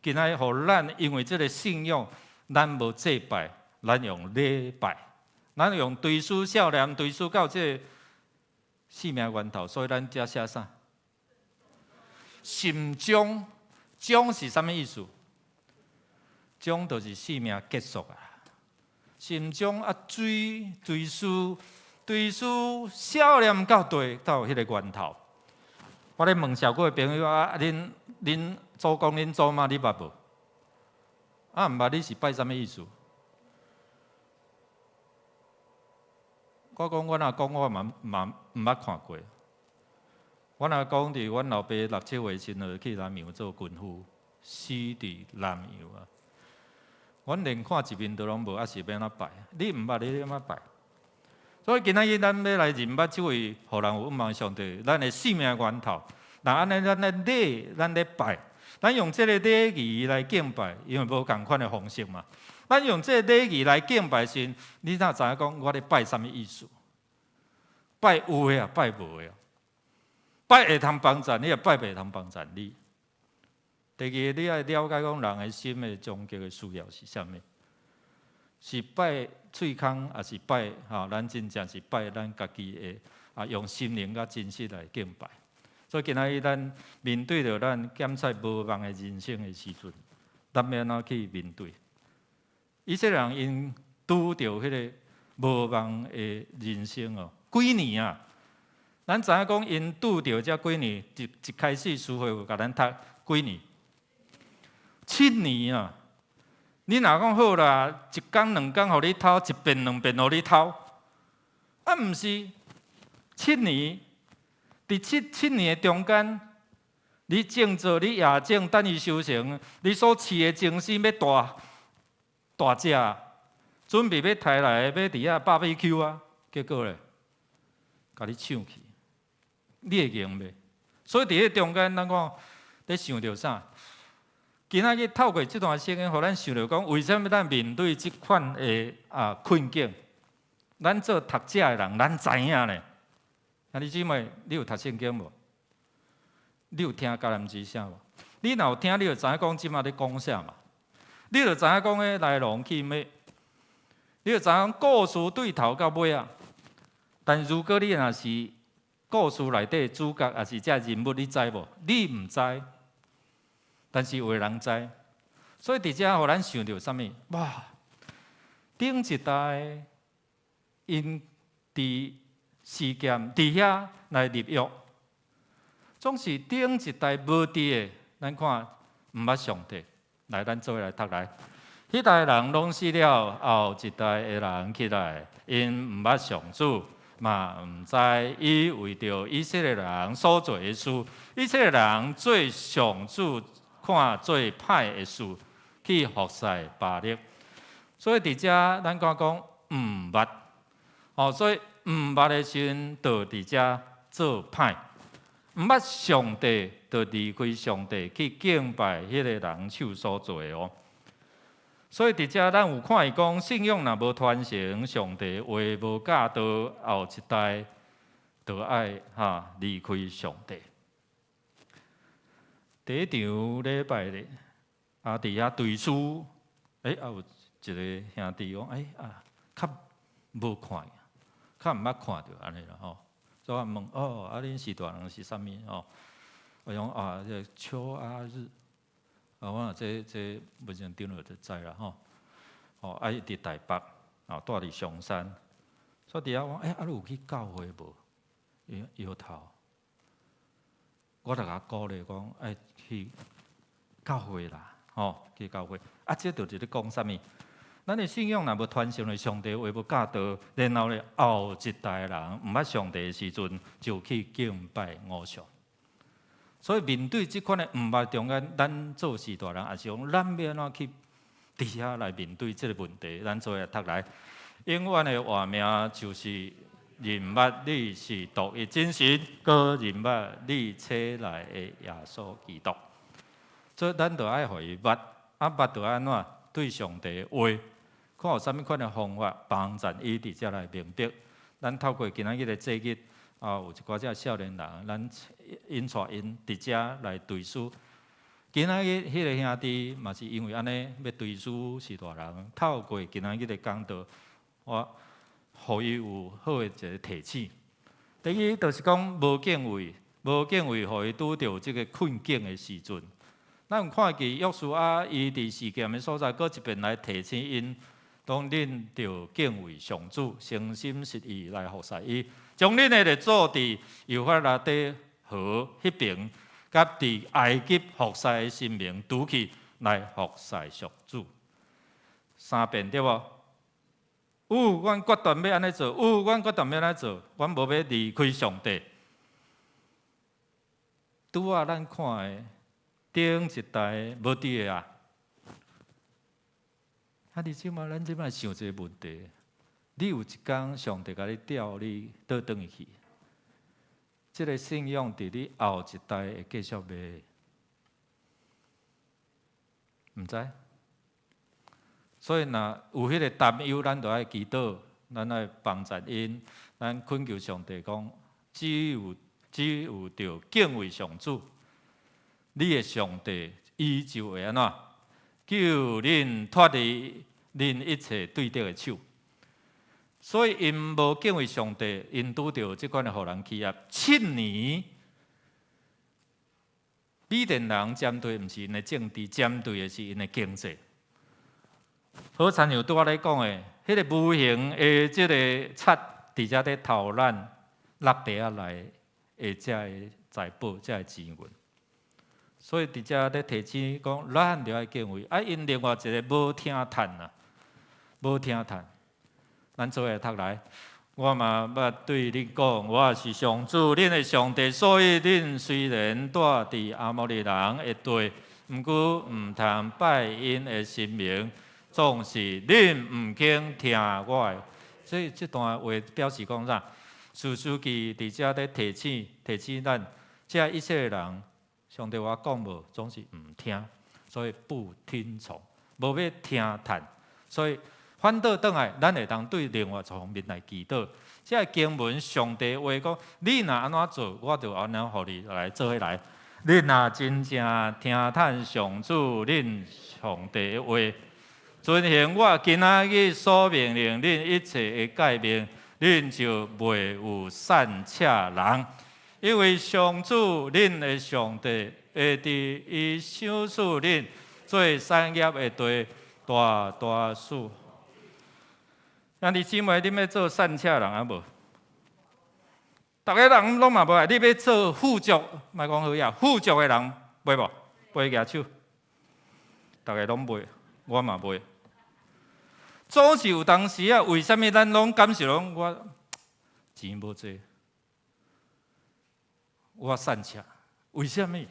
今仔互咱，因为即个信仰，咱无祭拜，咱用礼拜，咱用对思少年，对思到即个生命源头，所以咱遮写啥？心终，终是啥物意思？终就是生命结束啊！心中啊，对思少年到迄个源头。我咧问小过的朋友啊，恁祖公恁祖妈你捌无？啊，毋捌你是拜啥物意思？我讲阮阿公我嘛毋捌看过。阮阿公伫阮老爸6、7岁时就去南洋做军夫，死伫南洋啊。阮连看一面都拢无，还是要安拜？你毋捌，你要安拜？所以今仔日咱要来认捌这位，互人有毋望上帝，咱的生命源头。那安尼，咱咧拜，咱用这个礼仪来敬拜，因为无共款的方式嘛。咱用这个礼仪来敬拜神，你哪知影讲我咧拜啥物意思？拜有的啊，拜无的啊。拜会通帮助你，也拜袂通帮助你。第二，你要了解讲人的心的终极的需要是啥物？是拜喙空，还是拜咱真正是拜咱家己的用心灵甲真实来敬拜。所以今仔日咱面对着咱检测无望的人生的时阵，咱要安怎去面对？以色列人因拄着迄个无望的人生哦，几年啊！咱知影讲因拄着这几年，一开始师父有甲咱读几年？7年啊！你若讲好啦，一工两工互你偷，一遍两遍互你偷，啊，毋是7年。伫七年的中间，你静坐，你夜静，等伊修成，你所饲的精神要大只，准备要抬来，要伫遐BBQ啊，结果咧，甲你抢去，你会赢袂？所以伫迄中间，咱讲咧想着啥？今仔日透过这段圣经，互咱想着讲，为什么咱面对即款的困境，咱做读者的人，咱知影呢？兄弟姊妹，你有读圣经无？你有听橄榄枝声无？你若有听，你就知影讲即马咧讲啥嘛？你就知影讲个来龙去脉，你就知影故事对头到尾啊。但如果你若是故事内底主角，也是这人物，你知无？你毋知，但是有人知。所以伫遮，互咱想着啥物？哇！顶一代因伫事件伫遐来立约，总是顶一代无伫的，咱看毋捌上帝。来，咱做来读来。迄代人拢死了，后一代的人起来，因毋捌上主，嘛毋知伊为着以色列人所做的事，以色列人做上主看最歹的事，去服侍巴力。所以伫遮咱讲毋捌，所以毋捌的时阵，就伫遮做歹。毋捌上帝，就离开上帝去敬拜迄个人手所做的哦。所以伫遮咱有看伊讲，信仰若无传承，上帝话无教导，后一代就爱离开上帝。第一场礼拜咧，伫遐对书，有一个兄弟讲，较无看，较毋捌看着安尼啦吼。所以我问恁是大人是啥物？我讲这秋阿日，我讲这文章顶落就知啦吼。伊伫台北，住伫松山，所以伫遐我讲，你有去教会无？摇头。我就甲鼓励讲，去教会啦，去教会。这就是咧讲啥物？咱的信仰若无传承咧上帝话无教导，然后咧后一代人毋捌上帝的时阵，就去敬拜偶像。所以面对即款的毋捌中间，咱做事大人也是讲，咱要安怎去伫遐来面对即个问题？咱做来读来，永远的话名就是认捌你是独一真神，搁认捌你册内的耶稣基督。所以咱就爱互伊捌，捌就安怎对上帝的话。看有啥物款的方法帮助伊伫遮来明白。咱透过今仔日的祭日，有一寡只少年人，咱因带因伫遮来对书。今仔日迄个兄弟嘛是因为安尼要对书是大人，透过今仔日的讲道，我互伊有好的一个提醒。第一就是讲无敬畏，无敬畏，互伊拄着即个困境的时阵，咱有看见约书亚伊伫事件的所在，搁一遍来提醒因，当恁着敬畏上主，诚心实意来服侍伊，将恁的列祖伫幼发拉底河迄边。甲伫埃及服侍的生命，拄去来服侍上主，3遍对无？阮决断要安尼做，阮决断要安尼做，阮无要离开上帝。拄啊，咱看的顶一代无伫的啊，你即马咱即马想一个问题：你有一天上帝甲你调你倒转去？这个信仰伫你后一代会继续袂？毋知。所以若有迄个担忧，咱就爱祈祷，咱爱帮助因，咱恳求上帝讲，只有着敬畏上主，你的上帝伊就会安怎救恁脱离恁一切对敌的手。所以因无敬畏上帝，因拄着即款的互人欺压。7年，米甸人针对毋是因的政治，针对的是因的经济。好亲像拄我咧讲的，迄个无形的即个贼伫遮咧偷咱落地下来的遮的财宝、遮的资源。所以伫遮咧提醒讲，咱着爱敬畏。因另外一个无听叹啊，无听叹。咱做下读来，我嘛捌对恁讲，我是上主，恁的上帝。所以恁虽然住伫阿摩利人的地，毋过毋通拜因的神明，总是恁毋肯听我的。所以这段话表示讲啥？士书记伫遮咧提醒咱，遮一切人，上帝话讲无，总是毋听，所以不听从，无要听叹，所以。反倒转来，咱会当对另外一方面来祈祷。即个经文，上帝话讲：你若安怎做，我就安怎互你来做起来。你若真正听叹上主恁上帝的话，遵行我今仔日所命令恁一切的诫命，恁就袂有散赤人。因为上主恁的上帝会伫伊赏赐恁做产业的地大大数。兄弟姊妹，你要做善车人啊无？逐个人拢嘛无爱，你要做富足，莫讲好呀，富足的人袂无？袂举手，逐个拢袂，我嘛袂。总是有当时啊，为什么咱拢感受讲我钱无济，我善车？为什么？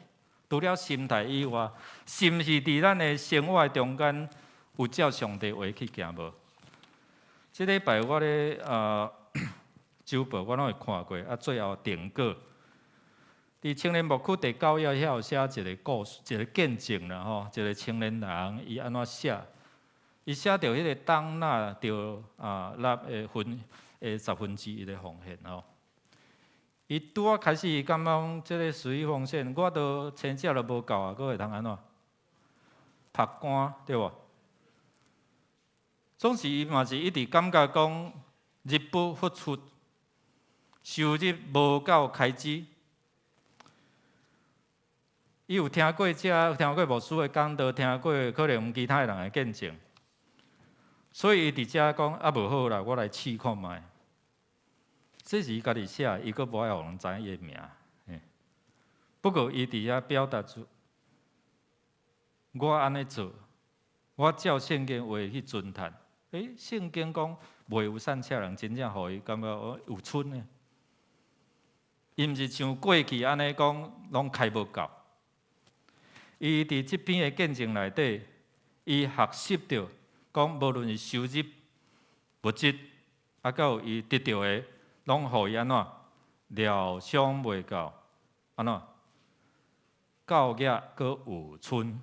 除了心态以外，是毋是伫咱的生活中间有照上帝话去行无？即礼拜我咧周报我拢会看过，最后定稿。伫青年牧区第9页遐有写一个故事，一个见证啦吼，一个青年人伊安怎写？伊写着迄个当纳着纳的1/10的奉献吼。伊拄啊开始感觉即个随意奉献，我都钱少都无够啊，佫会通安怎？拍官对无？总是伊嘛是一直感觉讲入不敷出，收入无够开支。伊有听过有听过牧师的讲道，听过可能其他人的见证，所以伊伫遮讲无好啦，我来试看卖。这是伊家己写，伊佫无爱互人知伊的名。不过伊伫遐表达出，我安尼做，我照圣经话去遵探。圣经讲袂有善车人，真正互伊感觉有春呢。伊毋是像过去安尼讲，拢开无够。伊伫即篇的见证内底，伊学习到讲，无论是收入、物质，到伊得到的，拢互伊安怎疗伤袂到，安怎教业搁有春。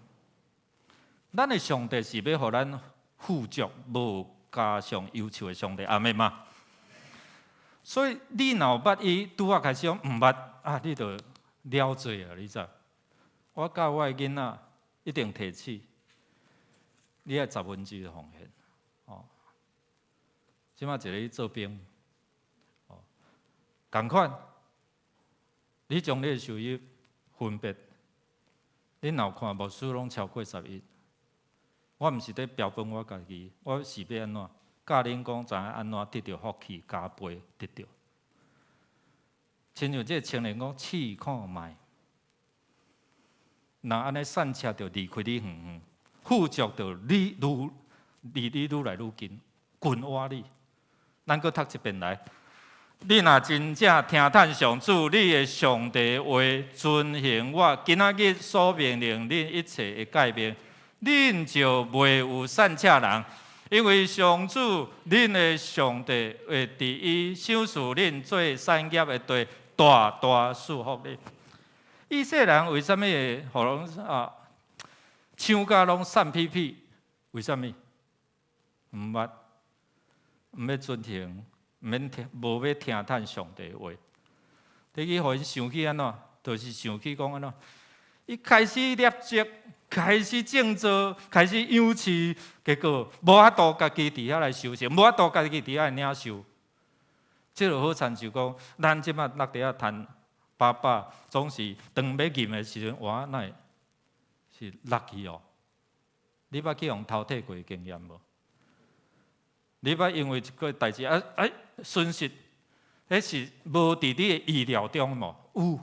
咱的上帝是要互咱富足，无加上忧愁的上帝，阿妹嘛。所以你若有捌伊拄啊开始讲毋捌啊，你就了罪啊！你知？我教我的囡仔一定提起，你爱10分之一奉献。哦，即摆一个去做兵，哦，同款，你将你的收入分别，你若看牧师拢超过11，我毋是在标本我家己，我是要安怎？教恁讲，知影安怎得到福气加倍得到。亲像这个青年讲，试看卖，若安尼散车就离开你远远，富足就离你愈来愈近，近我你。咱搁读一遍来。你若真正听叹上主，你的上帝话，遵行我今仔日所命令恁一切的诫命，恁就袂有散车人。因为上主，恁的上帝会伫伊赏赐恁做产业的地，大大祝福你。以色列人为什么会互人唱甲拢散屁屁？为什么？毋捌，毋要遵行，无要听叹上帝的话。你去互因想起安怎？就是想起讲安怎？伊开始立志。开始种作，开始养饲，结果无法度家己伫遐来修行，无法度家己伫遐来领受。即就好亲像讲，咱即摆落地遐趁爸爸总是当要吟的时阵，哇，那是落去哦。你捌去用偷摕过经验无？你捌因为一个代志损失，迄是无伫你的意料中无？有，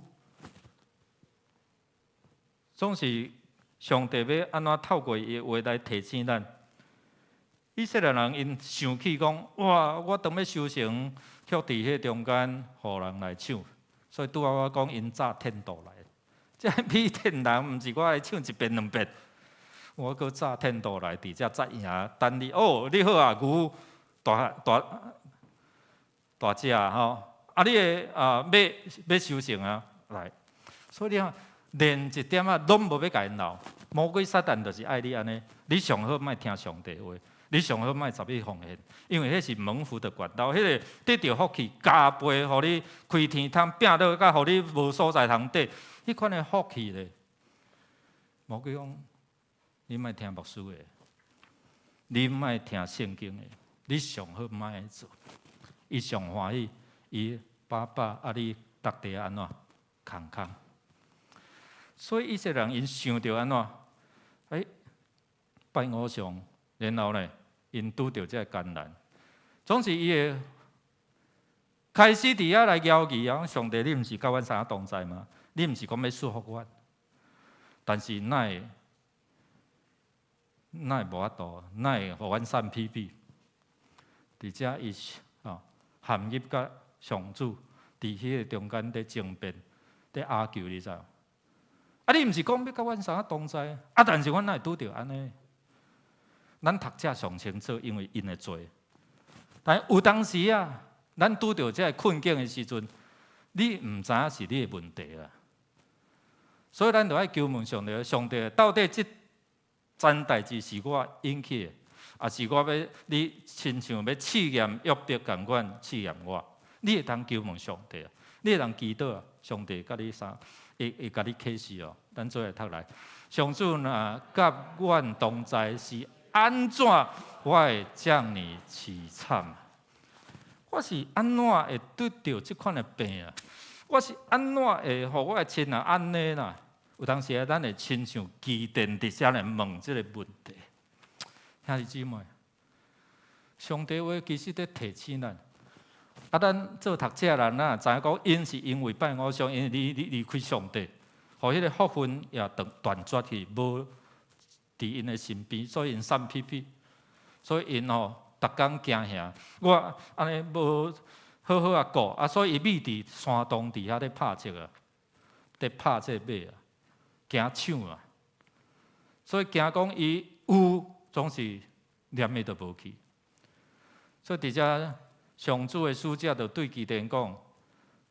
总是。上帝要安怎透过伊的话来提醒咱？以色列人因想起讲，哇，我当要修行，却伫迄中间，互人来抢。所以拄仔我讲，因炸天道来。这米甸人毋是我来抢一遍两遍，我搁炸天道来，伫遮扎赢，等你哦，你好啊，牛大只吼，你要修行啊，来，所以你看。连一点拢无要甲因闹，魔鬼撒旦就是爱你安尼。你上好莫听上帝话，你上好莫10%奉献，因为迄是蒙福的管道，迄个得到福气加倍，互你开天窗，拼到甲互你无所在通得，迄款的福气咧。魔鬼讲，你莫听牧师的，你莫听圣经的，你上好莫安做。伊上欢喜，伊爸爸你逐地安怎空。所以以色列人因想到安怎？拜偶像，然后呢，因拄到这艰难，总是伊会开始伫遐来摇旗啊！上帝，你毋是甲阮三个同在吗？你毋是讲要祝福我？但是哪会无法度？哪会互阮散屁屁？伫遮伊含入甲上主伫迄个中间在争辩，在哀求，你知无？你毋是讲要甲阮三个同在，但是阮哪会拄着安尼？咱读者上清楚，因为因的罪。但有当时咱拄着这困境的时阵，你毋知影是你的问题啊。所以咱就爱求问上帝，上帝到底这件代志是我引起的，还是我要你亲像要试验约伯共款试验我？你会当求问上帝啊，你会当祈祷啊，上帝甲你会甲你启示哦。咱做来读来，上主若甲阮同在，是安怎我会将你凄惨？我是安怎会得到这款的病啊？我是安怎会互我的亲人安尼啦？有当时咱会亲像基甸伫遮来问这个问题。兄弟姊妹，上帝话其实在提醒咱。咱做读者人知影讲，因是因为拜偶像，因为你离开上帝。互迄个福分也断绝去，无伫因的身边，所以因散屁屁，所以因逐工惊吓。我安尼无好好顾，所以伊秘伫山洞底下咧拍这个，咧拍这马惊抢啊。所以惊讲伊有总是念的都无去。所以伫遮上主的使者就对基甸讲：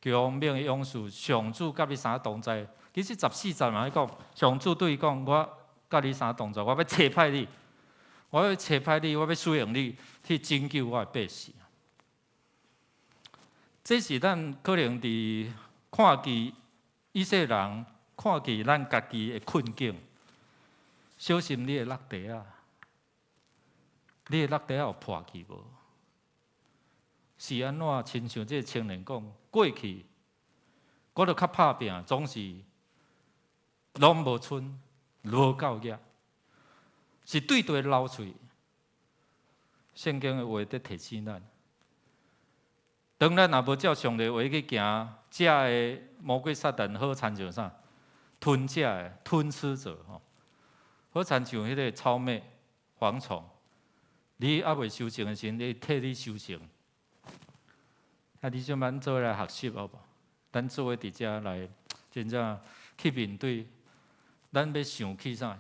强命的勇士，上主甲你三个同在。其实14节嘛，讲上主对伊讲：我甲你三个同在，我要差派你，我要使用你去拯救我的百姓。这是咱可能伫看见以色列人看见咱家己的困境，小心你的落地啊！你的落地有破去无？是安怎？亲像这个青年讲，过去我著较拍拼，总是拢无剩，无够额，是对对流喙。圣经的话在提醒咱。当咱若无照上帝话去行，这个魔鬼撒旦好亲像啥？吞吃的吞吃者吼，好亲像迄个草莓、蝗虫，你还未修成的时，你替你修成。啊，你就咱做来学习好无？咱做伙伫遮来，真正去面对，咱要想起啥？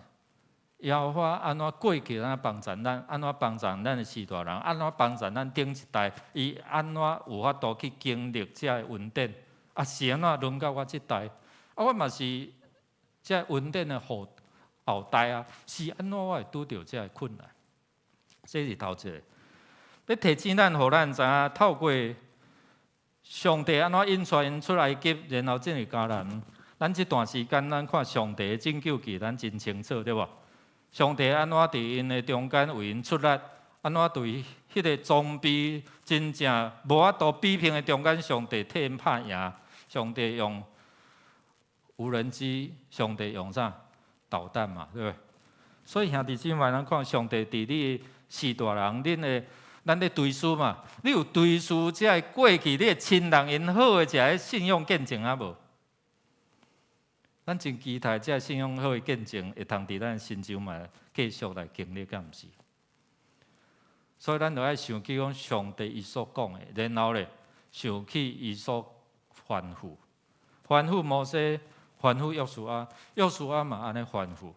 耶和华安怎过去安怎帮助咱，安怎帮助咱的世大人，安怎帮助咱顶一代，伊安怎有法度去经历这个恩典？啊，是安怎轮到我这代？啊，我嘛是这恩典的后代啊，是安怎我会拄到这个困难？这是头一个。咧提醒咱，互咱知影透过上帝安怎引出因出埃及，然后进入迦南。咱这段时间，咱看上帝的拯救记，咱真清楚，对无？上帝安怎伫因的中间为因出力，安怎对迄个装备真正无法度比拼的中间，上帝替因拍赢。上帝用无人机，上帝用啥导弹嘛，对不对？所以兄弟姊妹，咱看上帝伫你世大人，恁的咱咧对书嘛，你有对书这个过去你的亲人因好的这个信用见证啊无？咱真期待这信用好的见证会通伫咱心中嘛继续来经历，敢毋是？所以咱就爱想起讲上帝伊所讲的，然后咧想起伊所吩咐摩西，吩咐约书亚，约书亚嘛安尼吩咐。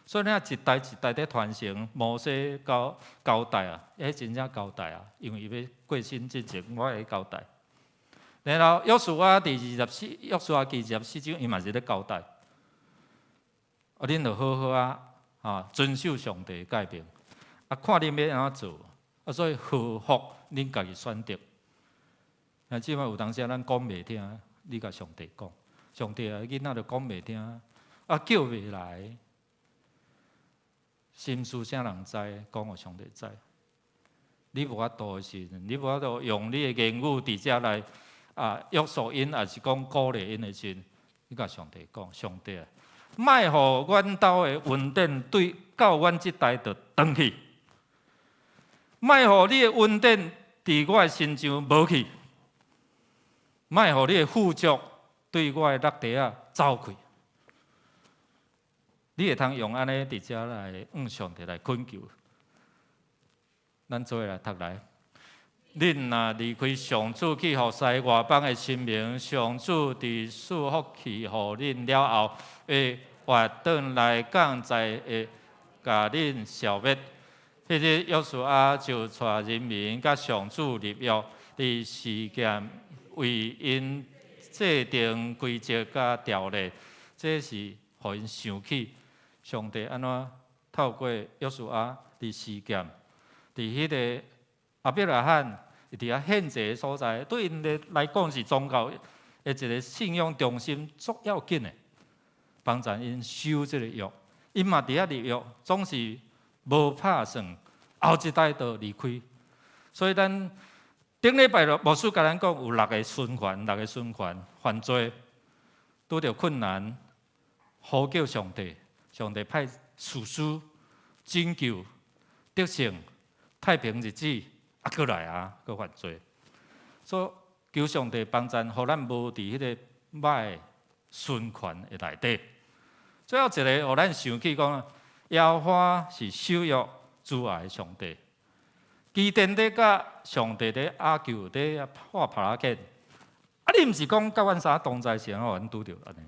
所以咱一代一代在传承，摩西交代啊，迄真正交代啊，因为伊要过身之前，我会交代。然后约书亚第约书亚记24章，伊嘛是咧交代。啊，恁着好好啊，遵守上帝的诫命，啊，看恁要安怎做，啊，所以合乎恁家己选择。啊，即摆有当时咱讲袂听，你甲上帝讲，上帝啊，囡仔着讲袂听，啊，叫袂来。心思啥人知？讲互上帝知。你无法度的时阵，你无法度用你的言语伫遮来约束因，还是讲鼓励因的时阵，你甲上帝讲，上帝啊，莫互阮兜的恩典对到阮即代就断去，莫互你的恩典伫我的心上无去，莫互你的富足对我的落地啊走开。你会通用安尼伫遮来上帝来恳求，咱做伙来读来。恁若离开上主去服侍外邦的神明，上主伫赐福气互恁了后，会活转来降在会甲恁消灭。迄日约书亚就带人民甲上主立约，伫事件为因制定规则甲条例，这是互因想起。上帝安怎透过约书亚伫事件，伫迄个亚伯拉罕伫遐献祭的所在，对因来讲是宗教的一个信仰中心，足要紧的，帮助因守这个约。因嘛伫遐立约，总是无拍算，后一代就离开。所以咱顶礼拜牧师甲咱讲有6个循环犯罪，拄着困难，呼叫上帝。上帝派士师拯救得胜太平日子，过来过犯罪，所以求上帝帮助，互咱无伫迄个歹循环的内底。最后一个，互咱想起讲，耶和华是守约主爱的上帝，基甸伫甲上帝伫哀求伫破帕拉克，你毋是讲甲阮啥同在时，互阮拄着安尼？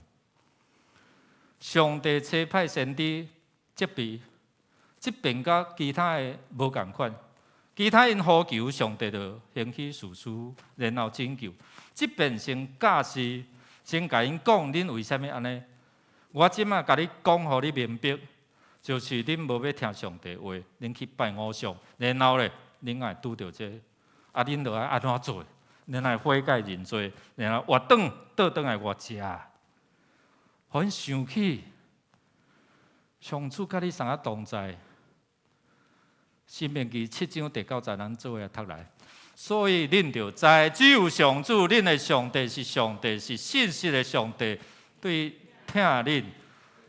上帝差派先知责备，即边甲其他的无共款，其他因呼求上帝就兴起士师，然后拯救。即边先假释，先甲因讲，恁为虾米安尼？我即马甲你讲，互你明白，就是恁无要听上帝话，恁去拜偶像，然后咧，恁爱拄着这，恁就爱安怎做？然后悔改认罪，然后活倒转来我食，互因想起上主甲你三个同在。申命记7章第9节，咱做下读来。所以恁着知，只有上主，恁的上帝是上帝，是信实的上帝。对听恁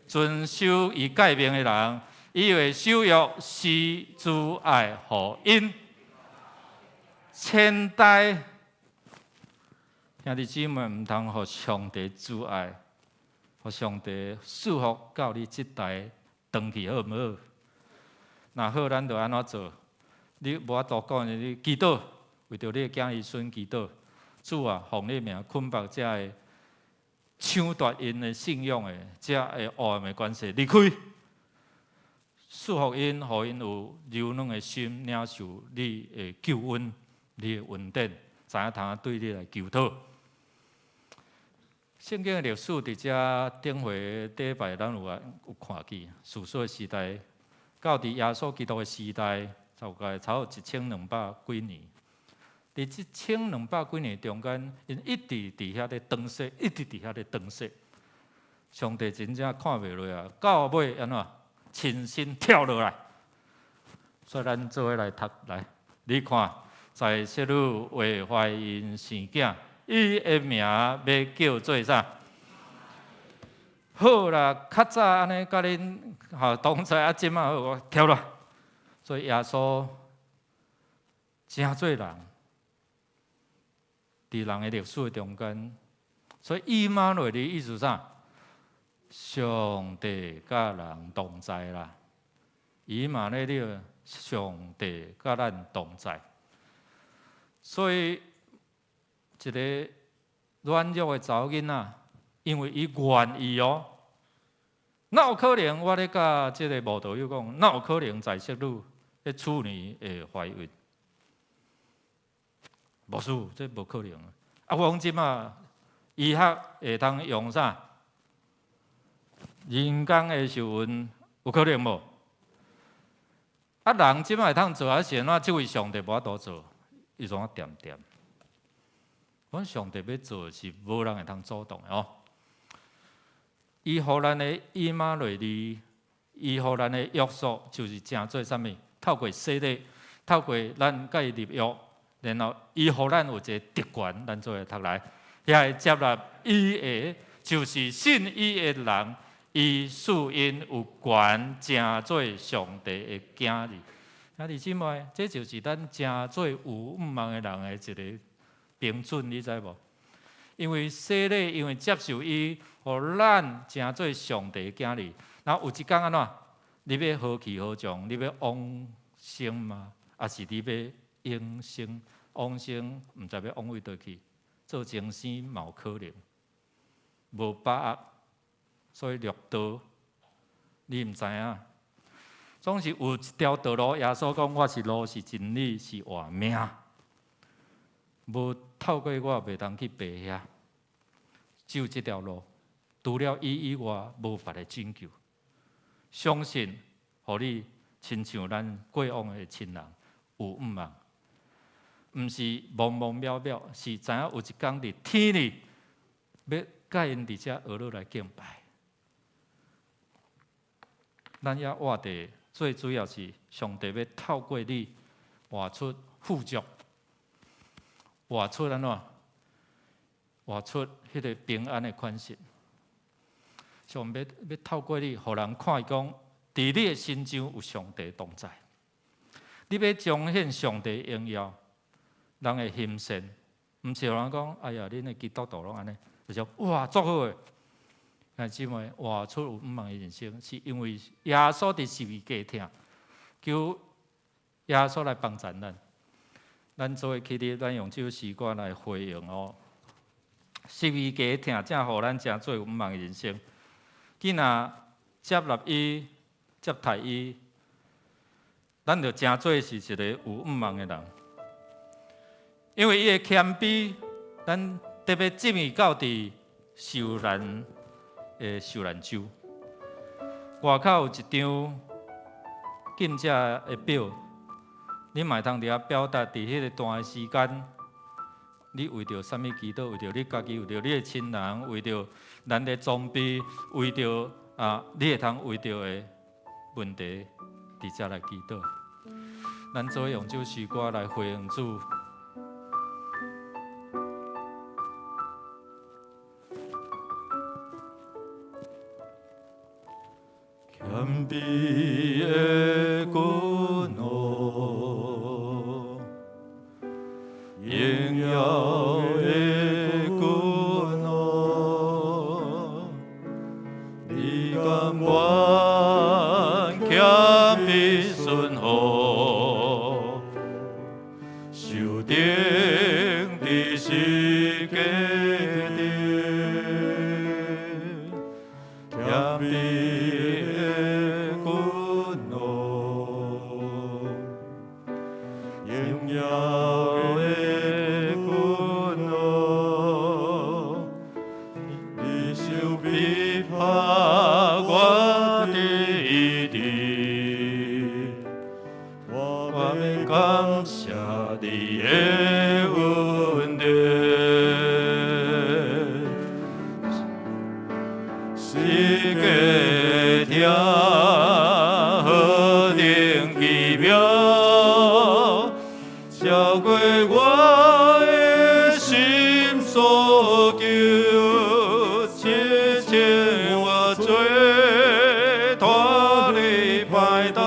遵守伊诫命的人，伊会守约施慈爱互因。千代兄弟姊妹，毋通互上帝慈爱，互上帝祝福到你即代长期好毋好？若好，咱就安怎做？你无法度讲，你祈祷，为着你的囝儿孙祈祷。主啊，奉你名捆绑遮个抢夺因的信仰的遮个黑暗的关系离开，祝福因，互因有柔软的心，领受你的救恩、你的恩典，知影通对你来求讨。圣经的历史伫遮顶回礼拜咱有看见，史书的时代。到伫耶稣基督的时代，大概差不多1200几年。伫这1200几年中间，因一直伫遐咧等息，一直伫遐咧等息。上帝真正看袂落啊，到尾安怎亲身跳落来。所以咱做伙来读来，你看，在设立为怀孕生囝，伊的名要叫做啥？好啦，较早安尼甲恁同在啊，即马我跳落。所以耶稣真侪人，伫人的历史中间。所以以马内利意思啥？上帝甲人同在啦。以马内利，上帝甲咱同在。所以一个软弱的查某囡仔。因为伊愿意哦，哪有可能？我咧甲即个慕道友讲，哪有可能在sek女咧处女会怀孕？无事，这无可能。啊，我讲即马医学会通用啥？人工的受孕有可能无？啊，人即马会通做，还是安怎？即位上帝无法度做，伊怎啊点点？阮上帝要做是无人会通阻挡的哦。伊互咱的以马内利，伊互咱的约束，就是正做啥物？透过洗礼，透过咱甲伊立约，然后伊互咱有一个特权，咱做下读来，遐会接纳伊的，就是信伊的人，伊使因有权正做上帝的囝儿。兄弟姊妹，这就是咱正做有五万的人的一个标准，你知无？因为洗礼，因为接受伊，互咱成做上帝的囝儿。然后有一天安怎？你要好气好强，你要往生吗？还是你要永生？往生毋知要往位倒去？做精生嘛有可能，无把握，所以掠夺，你毋知影。总是有一条道路，耶稣讲：我是路，是真理，是活命。无透过我，袂当去爬遐，只有这条路。除了伊以外，无法的拯救。相信，互你亲像咱过往的亲人，有毋茫，毋是茫茫渺渺，是知影有一天伫天里，要甲因伫遮学落来敬拜。咱遐活地最主要是上帝要透过你活出富足。活出安怎？活出迄个平安的款式。上要透过你，互人看讲，伫你的心中有上帝同在。你要彰显上帝荣耀，人会欣赏，毋是有人讲，哎呀，恁的基督徒拢安尼，就说哇，足好诶。但姊妹，活出有毋茫的人生，是因为耶稣伫十字架疼，求耶稣来帮助咱。咱做伙起立，咱用这首诗歌来回应哦。十字架疼，正互咱正做有毋茫的人生。既然接纳伊、接待伊，咱就正做是一个有毋茫的人。因为伊的谦卑，咱特别浸伊到伫受难的受难周。外口有一张记者的表。你嘛通伫遐表达，伫迄个段时间，你为着什么祈祷？为着你家己，为着你的亲人，为着咱的装备，为着你会通为着的问题，直接来祈祷。咱做用这首歌来回应主。谦卑的君哦，荣耀的君哦，你甘愿谦卑顺服，受定伫世界顶，谦卑。感谢你的恩典，世界听何等奇妙，超过我的心所求，切切我做拖你拜登。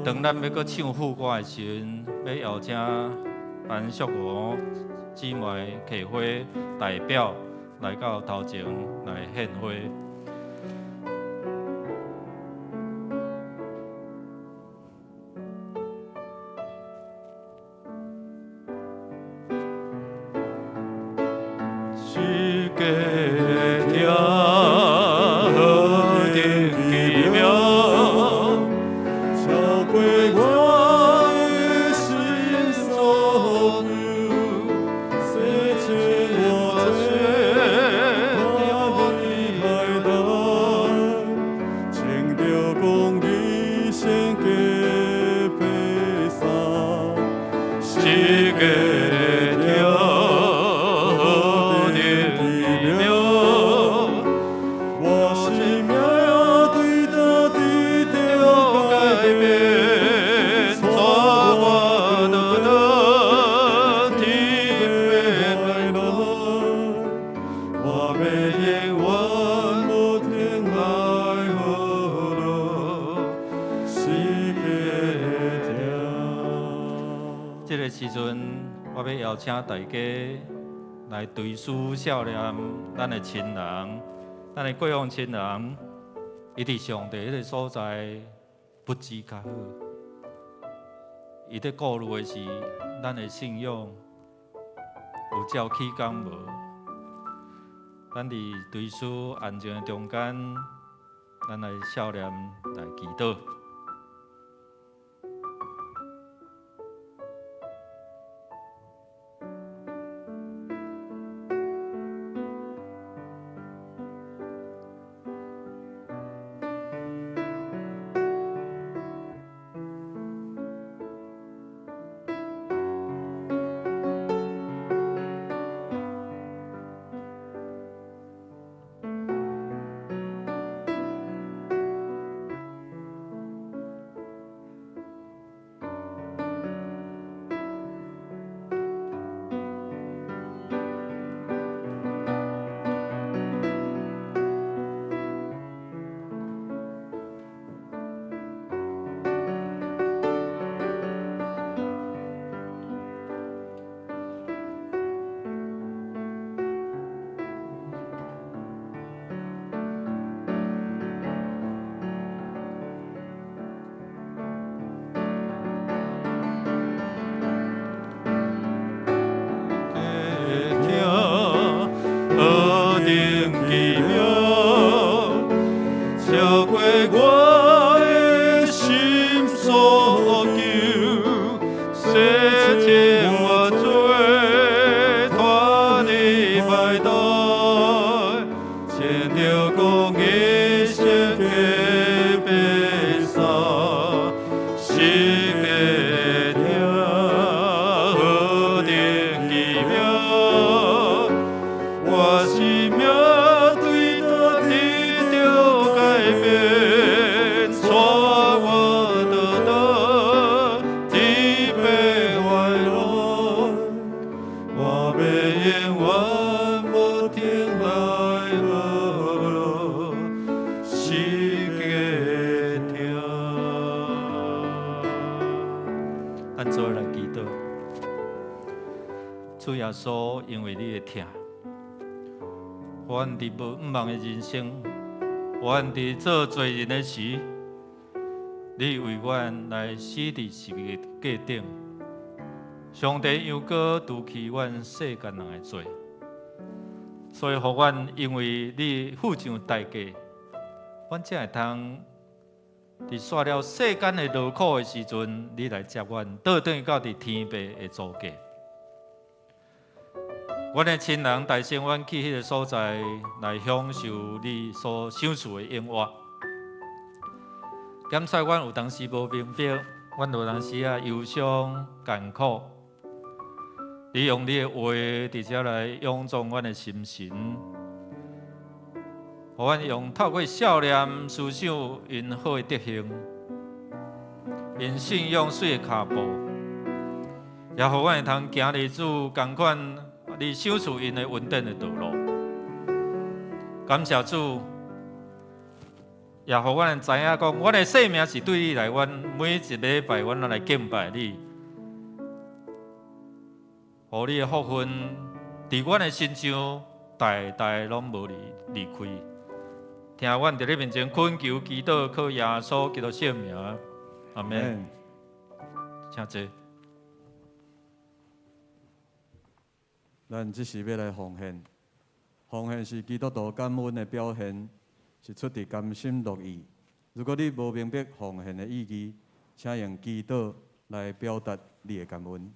当咱要搁唱副歌的时阵，要邀请安淑娥姊妹客花代表来到头前来献花。世界听何等奇妙。这个时阵，我要邀请大家来随思少念咱的亲人，咱的过往亲人，伊伫上帝迄个所在不知较好，伊伫顾虑的是咱的信仰有照起工无？咱伫随思安静的中间，咱来少念来祈祷。我的心所求，世情我做拖你摆倒，牵着公义心的悲伤，心别听何等奇妙，我是命对他天着改变，带我到倒天边外路，我要永远无停来无落，世界听。咱做来祈祷，主耶稣，因为你的疼。阮伫无茫的人生，阮伫做罪人的时，你为阮来死伫十字架顶。上帝又搁除去阮世间人的罪，所以互阮因为你付上代价，阮才会通伫煞了世间的劳苦的时阵，你来接阮，倒转到伫天父的祖家。阮的亲人带领阮去迄个所在，来享受你所享受的永活。检察阮有当时无明白，阮有当时忧伤艰苦。你用你的话，直接来勇壮阮的心神，互阮用透过笑脸思想因好的德行，因信仰水的脚步，也互阮会通行日子同款。你享受因的稳定的道路，感谢主，也互阮知影讲，阮的生命是对你来，阮每一礼拜，阮来敬拜你，互你的福分伫阮的身上，代代拢无离开。听阮伫你面前恳求祈祷，靠耶稣基督圣名，阿门。请坐。咱即时要来奉献，奉献是基督徒感恩的表现，是出自甘心乐意。如果你无明白奉献的意义，请用祈祷来表达你的感恩。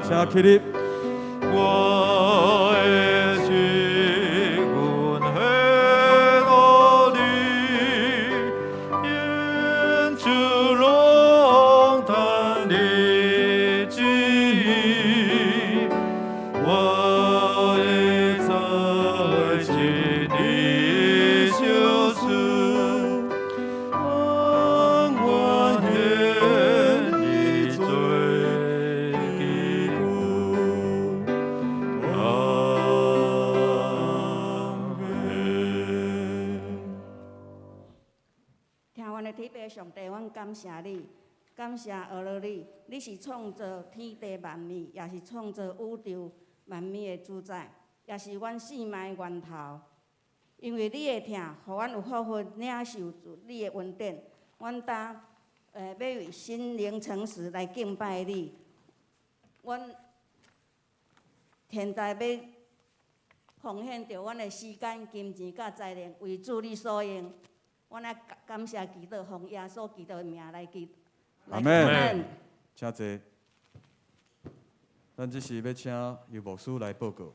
请起立。我的心阮的努力，因主龙潭的旨意，我会在心里修饰，安我天的罪记录。阿门。听阮的天父上帝，阮感谢你，感谢俄罗你，你是创造天地万物，也是创造宇宙万物的主宰，也是阮生命的源头。因为你的疼，互阮有福分领受你的恩典，阮当要为心灵诚实来敬拜你。阮现在要奉献着阮的时间、金钱、甲财力，为主你所用。阮来感谢祈祷，奉耶稣基督的名来祈。阿门。请坐。咱这是要请游牧师来报告。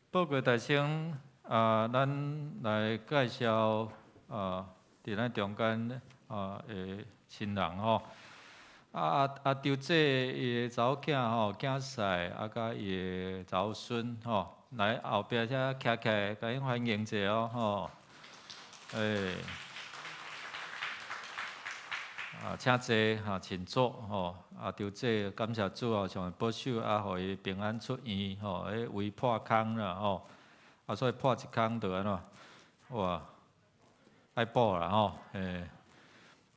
报告大声咱来介绍伫咱中间的亲人吼。丢姐伊的查某囝吼，囝婿甲伊的查某孙吼，来后壁遮徛起来，甲因欢迎者哦吼。请坐请坐吼。丢姐感谢主哦，上保守互伊平安出院吼，为破空啦吼。所以破一空就安怎？哇，爱补啦吼，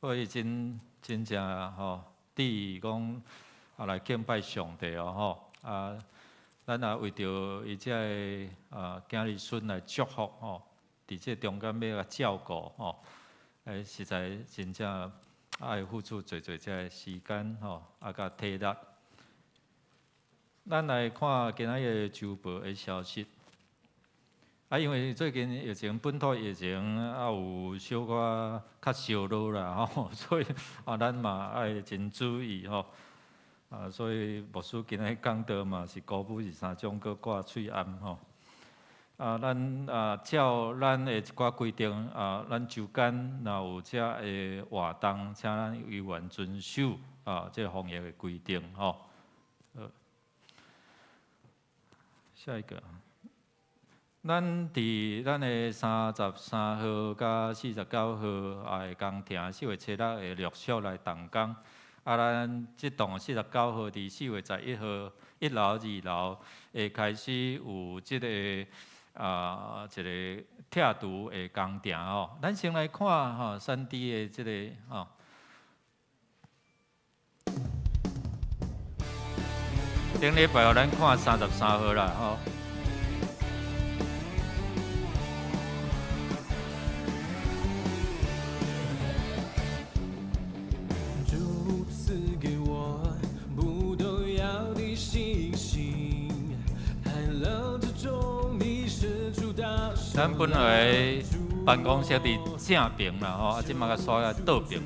所以真正吼，第讲来敬拜上帝哦吼。咱也为着伊遮个囝儿孙来祝福吼，伫这中间要甲照顾吼，实在真正爱付出侪遮个时间吼，甲体力。咱来看今仔日周报的消息。因为最近疫情，本土疫情有小可较烧落啦吼，所以咱嘛爱真注意吼。所以牧师今日讲道嘛是鼓舞13种搁挂喙暗吼。咱照咱的一寡规定咱周间若有遮的活动，请咱委员遵守这防疫的规定吼。下一个。咱伫咱的33号甲49号的工程4月7日的陆续来动工。咱即栋49号伫4月11号1楼、2楼会开始有即个一个拆除的工程哦。咱先来看3D 的即个顶礼拜咱看33号啦吼。咱本来办公室伫正边啦吼，即马甲刷来倒边。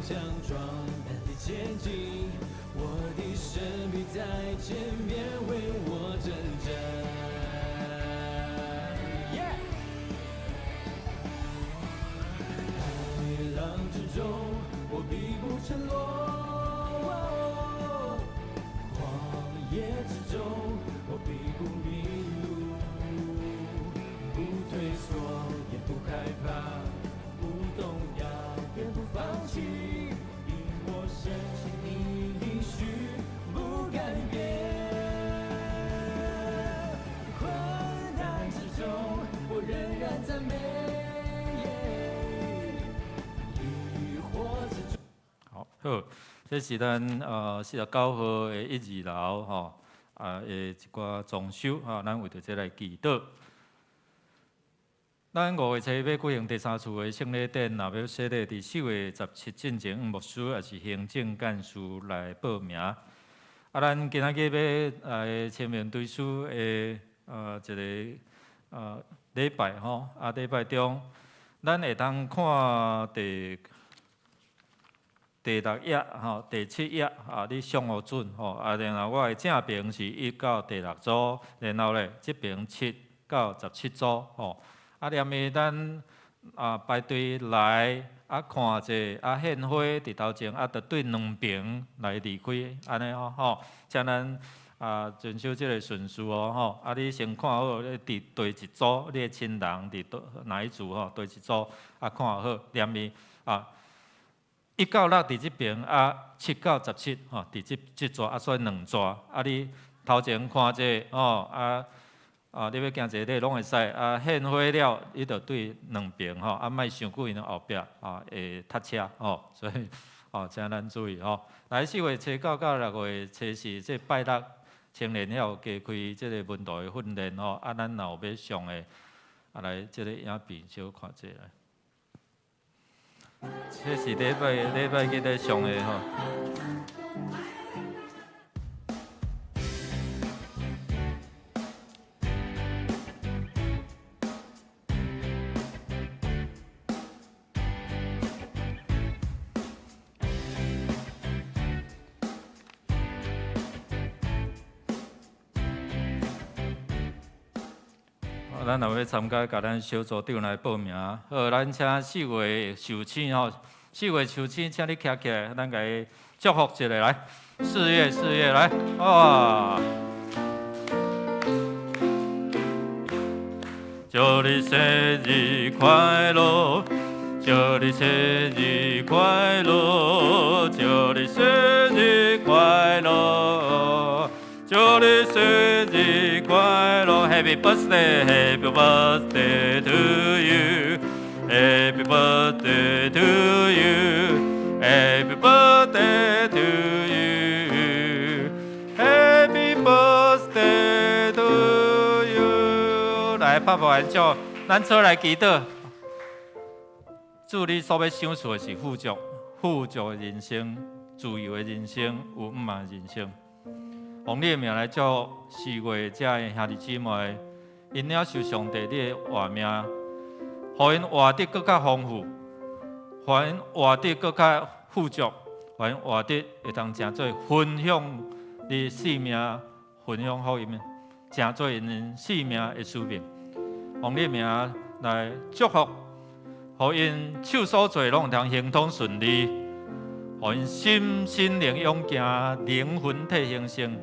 强壮难地前进，我的生命在前面为我征战。海浪之中，我必不沉落；荒野之中，我必不迷路。不退缩，也不害怕，不动摇，也不放弃。因我深信你应许不改变。困难之中，我仍然赞美。疑惑之中。好，这是咱49号的1、2楼吼的一寡装修咱为着这来祈祷。咱5月7日要举行第3次的圣礼典，若要设立伫4月17进前，牧师也是行政干事来报名。咱今仔日要来签名对书的一个礼拜吼，礼拜中，咱会当看第6页吼，第7页你上互准吼，然后我的正评是1到第6组，然后咧这边7到17组吼，连伊咱排队来看者献花伫头前着对2边来离开，安尼吼，请咱遵守即个顺序吼，你先看好你伫对一组，你的亲人伫哪一组吼，对一组看好，念伊1到6伫即边7到17吼，伫即组所以2组你头前看者吼你要行一个拢会使献花了，你着对2边吼莫伤久因后壁会塞车吼，所以请咱注意吼。来4月初9到6月初4这拜6。青年还有加开即个文道的训练吼，咱若有要上的，来即个影片小看者来。这是礼拜日咧上的吼。咱若要参加，甲咱小组长来报名。好，咱请4月受请吼，4月受请，请你徛起来，咱甲伊祝福一下来。4月来，哇！祝你生日快乐，祝你生日快乐，祝你生日快乐。祝你生日快乐 ，Happy birthday, Happy birthday to you, Happy birthday to you, Happy birthday to you, Happy birthday to you。来，拍拍完祝，咱出来祈祷，祝你所要享受的是富足的人生，自由的人生，有美满的人生。用你的名来祝4月这的兄弟姊妹，因领受上帝你的话命，互因活得更较丰富，互因活得更较富足，互因活得会当诚做分享你生命，分享福音，诚做因生命的使命。用你的名来祝福，互因手所做拢通行通顺利，互因心灵勇行，灵魂体形成。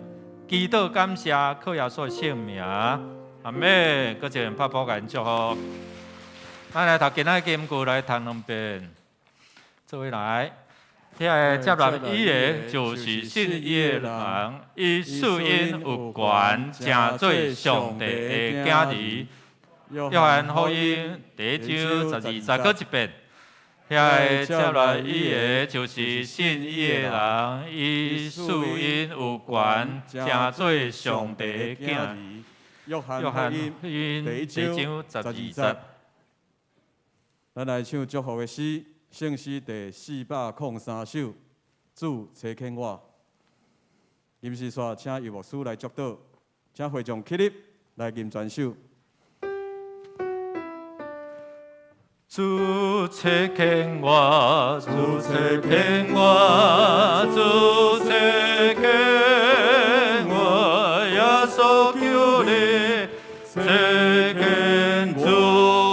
祈祷感谢，靠耶稣的圣名，阿妹，搁一个拍鼓感祝福。咱来读今仔经句来谈2遍，做位来。遐接纳伊的，就是信伊的人，伊属因有权，正做上帝的囝儿。约翰福音第1章12再搁一遍。遐接纳伊的，就是信伊的人，伊属因有权，正做上帝的囝儿。约翰福音第1章12节。咱来唱祝福的诗，圣诗第403首，主差遣我。吟诗煞，请乐牧师来祝祷，请会众起立来吟全首。主差遣我，主差遣我，主差遣我，耶稣求你，差遣主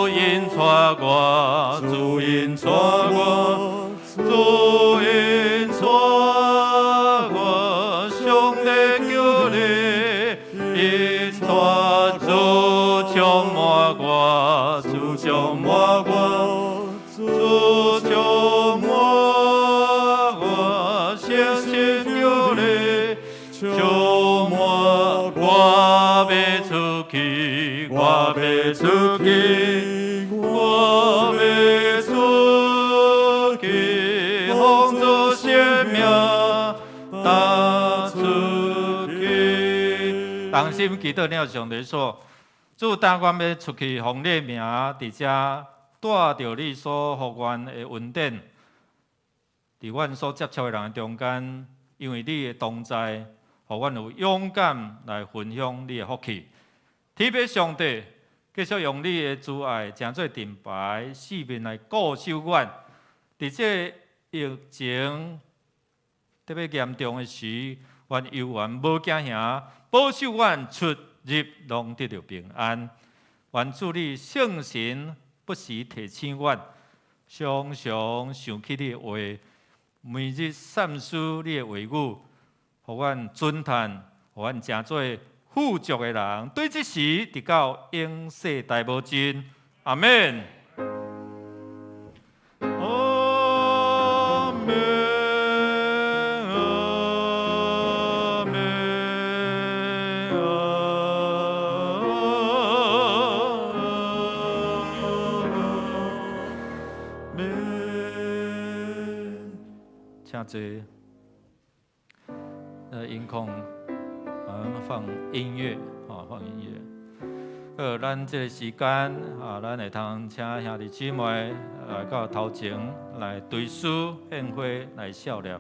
因带我，主因带我，主因带我，上帝求你，因带主充满我，主充满我。主充满我，诚实求你，充满我要出去，我要出去，我要出去，奉主生命打出去。同心祈祷了上帝说，主当我要出去，奉你名伫遮。带着你所予阮的恩典，伫阮所接触的人中间，因为你的同在，予阮有勇敢来分享你的福气。特别上帝，继续用你的慈爱，诚做盾牌，四面来固守阮。伫这疫情特别严重的时，愿犹原无惊吓，保守阮出入拢得到平安。愿主你圣神不时提醒阮，常常想起你的话，每日三思你的话语，互阮尊叹，互阮诚做富足的人。对这时，直到永世大无尽。阿免。阿免。请坐，音控，放音乐，放音乐。咱这个时间，咱会通请兄弟姊妹来到头前来对诗献花来孝念。